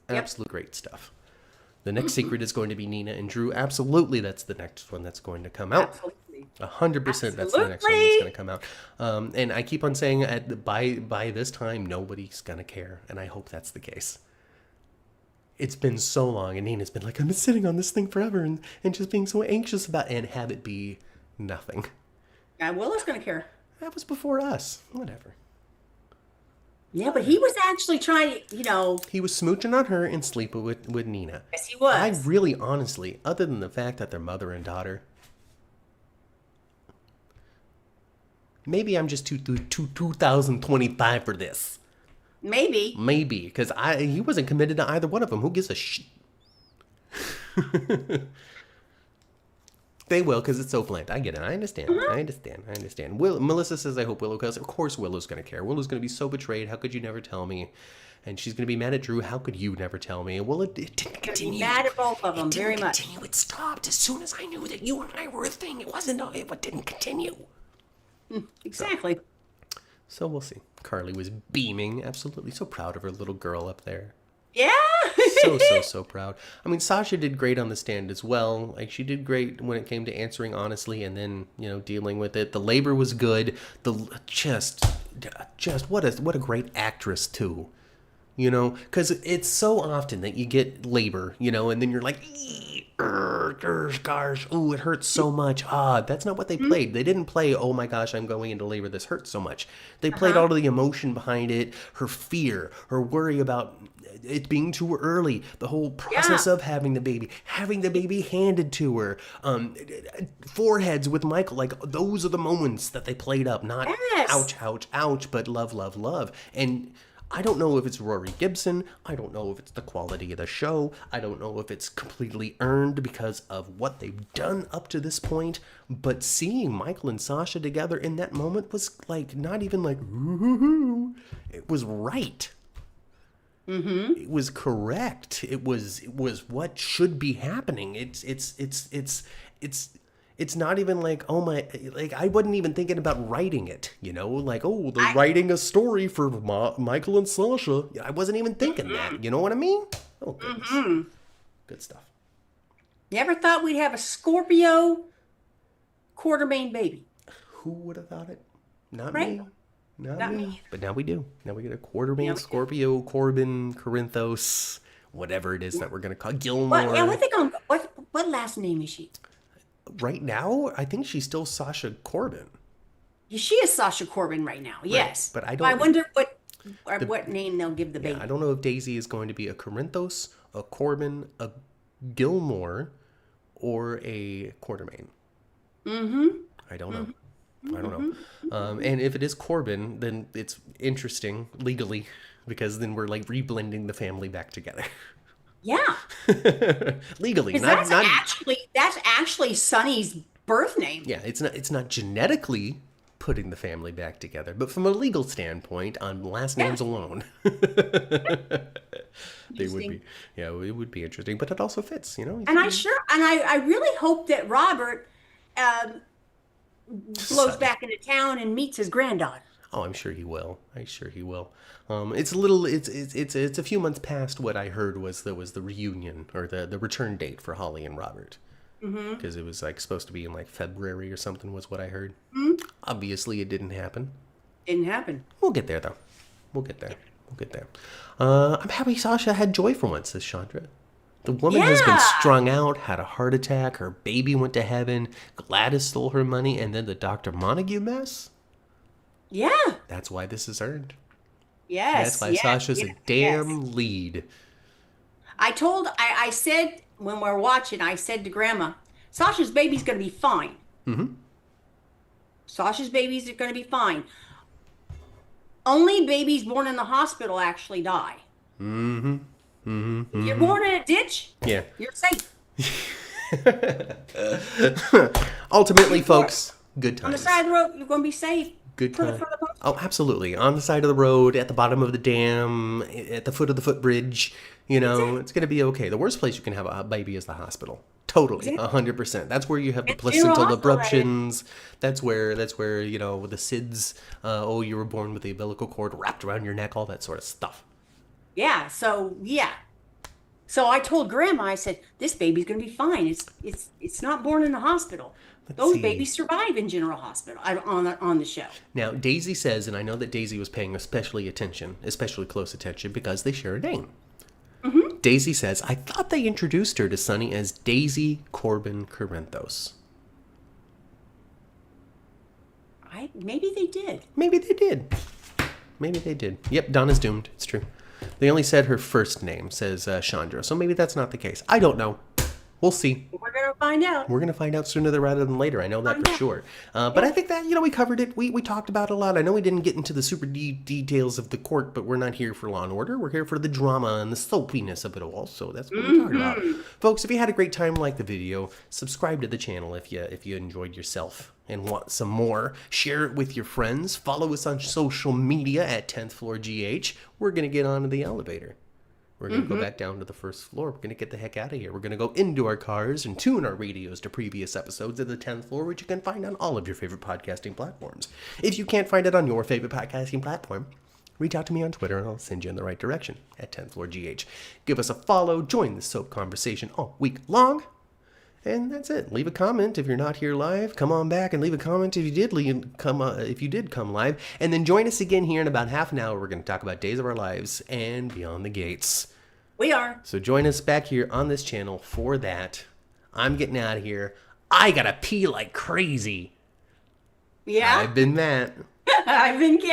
Yep. Absolute great stuff. The next secret is going to be Nina and Drew. Absolutely, that's the next one that's going to come out. Absolutely. 100%. That's the next one that's going to come out. And I keep on saying by this time, nobody's going to care. And I hope that's the case. It's been so long. And Nina's been like, I've been sitting on this thing forever and just being so anxious about it. And have it be nothing. Willow's going to care. That was before us. Whatever. Yeah, but he was actually trying to, He was smooching on her and sleeping with Nina. Yes, he was. I really, honestly, other than the fact that they're mother and daughter, maybe I'm just too 2025 for this. Maybe. Maybe, because he wasn't committed to either one of them. Who gives a shit? They will, because it's so bland. I get it. I understand. I understand. Melissa says, I hope Willow cares. Of course Willow's going to care. Willow's going to be so betrayed. How could you never tell me? And she's going to be mad at Drew. How could you never tell me? Well, it didn't continue. Mad at both of them very much. It didn't continue. It stopped as soon as I knew that you and I were a thing. It didn't continue. Exactly. So we'll see. Carly was beaming, absolutely so proud of her little girl up there. Yeah. So proud. I mean, Sasha did great on the stand as well. Like, she did great when it came to answering honestly and then, dealing with it. The labor was good. Just what a great actress too. Because it's so often that you get labor, and then you're like, gosh, ooh, it hurts so much. That's not what they played. They didn't play, oh my gosh, I'm going into labor, this hurts so much. They played all of the emotion behind it, her fear, her worry about it being too early, the whole process of having the baby handed to her, foreheads with Michael. Like, those are the moments that they played up, not ouch, ouch, ouch, but love, love, love. And I don't know if it's Rory Gibson. I don't know if it's the quality of the show. I don't know if it's completely earned because of what they've done up to this point. But seeing Michael and Sasha together in that moment was like, not even like, ooh, it was right. Mm-hmm. It was correct. It was what should be happening. It's not even like, oh my, like, I wasn't even thinking about writing it, like, oh, they're writing a story for Michael and Sasha. I wasn't even thinking that. You know what I mean? Oh, goodness. Good stuff. You ever thought we'd have a Scorpio Quatermaine baby? Who would have thought it? Not right? me. Not me. But now we do. Now we get a Quatermaine, Scorpio, Corbin, Corinthos, whatever it is that we're going to call Gilmore. What last name is she? Right now, I think she's still Sasha Corbin. She is Sasha Corbin right now, yes. Right, but I don't. I wonder what name they'll give the baby. I don't know if Daisy is going to be a Corinthos, a Corbin, a Gilmore, or a Quatermaine. Mm-hmm. I don't know. I don't know. And if it is Corbin, then it's interesting legally because then we're like reblending the family back together. Yeah. Legally, that's actually Sonny's birth name. Yeah, it's not genetically putting the family back together, but from a legal standpoint, on last names alone, they would be. Yeah, it would be interesting, but it also fits, And I really hope that Robert blows back into town and meets his granddaughter. Oh, I'm sure he will. It's a few months past what I heard was the reunion or the return date for Holly and Robert. Because it was like supposed to be in like February or something was what I heard. Mm-hmm. Obviously, it didn't happen. We'll get there though. We'll get there. I'm happy Sasha had joy for once, says Chandra. The woman has been strung out, had a heart attack, her baby went to heaven, Gladys stole her money, and then the Dr. Montague mess? Yeah. That's why this is earned. Yes. That's why Sasha's a damn lead. I said when we were watching, I said to Grandma, Sasha's baby's going to be fine. Mm-hmm. Sasha's babies are going to be fine. Only babies born in the hospital actually die. Mm-hmm. Mm-hmm. If you're born in a ditch, you're safe. Ultimately, folks, good times. On the side of the road, you're going to be safe. Good time. Oh, absolutely. On the side of the road, at the bottom of the dam, at the foot of the footbridge, it's going to be okay. The worst place you can have a baby is the hospital. Totally, 100%. That's where you have the placental abruptions. That's where with the SIDS, you were born with the umbilical cord wrapped around your neck, all that sort of stuff. Yeah. So I told Grandma, I said, this baby's going to be fine. It's not born in the hospital. Those babies survive in General Hospital on the show. Now, Daisy says, and I know that Daisy was paying especially close attention because they share a name. Mm-hmm. Daisy says, I thought they introduced her to Sonny as Daisy Corbin Corinthos. Maybe they did. Maybe they did. Yep, Donna's doomed. It's true. They only said her first name, says Chandra. So maybe that's not the case. I don't know. We'll see. We're going to find out. We're going to find out sooner rather than later. I know that for sure. But I think that, we covered it. We talked about it a lot. I know we didn't get into the super details of the court, but we're not here for Law and Order. We're here for the drama and the soapiness of it all. So that's what we're talking about. Folks, if you had a great time, like the video, subscribe to the channel if you enjoyed yourself and want some more. Share it with your friends. Follow us on social media at 10th Floor GH. We're going to get onto the elevator. We're going to go back down to the first floor. We're going to get the heck out of here. We're going to go into our cars and tune our radios to previous episodes of the 10th floor, which you can find on all of your favorite podcasting platforms. If you can't find it on your favorite podcasting platform, reach out to me on Twitter and I'll send you in the right direction at 10th Floor GH. Give us a follow. Join the soap conversation all week long. And that's it. Leave a comment if you're not here live. Come on back and leave a comment if you did come live. And then join us again here in about half an hour. We're going to talk about Days of Our Lives and Beyond the Gates. We are. So join us back here on this channel for that. I'm getting out of here. I gotta pee like crazy. Yeah. I've been Matt. I've been Kim.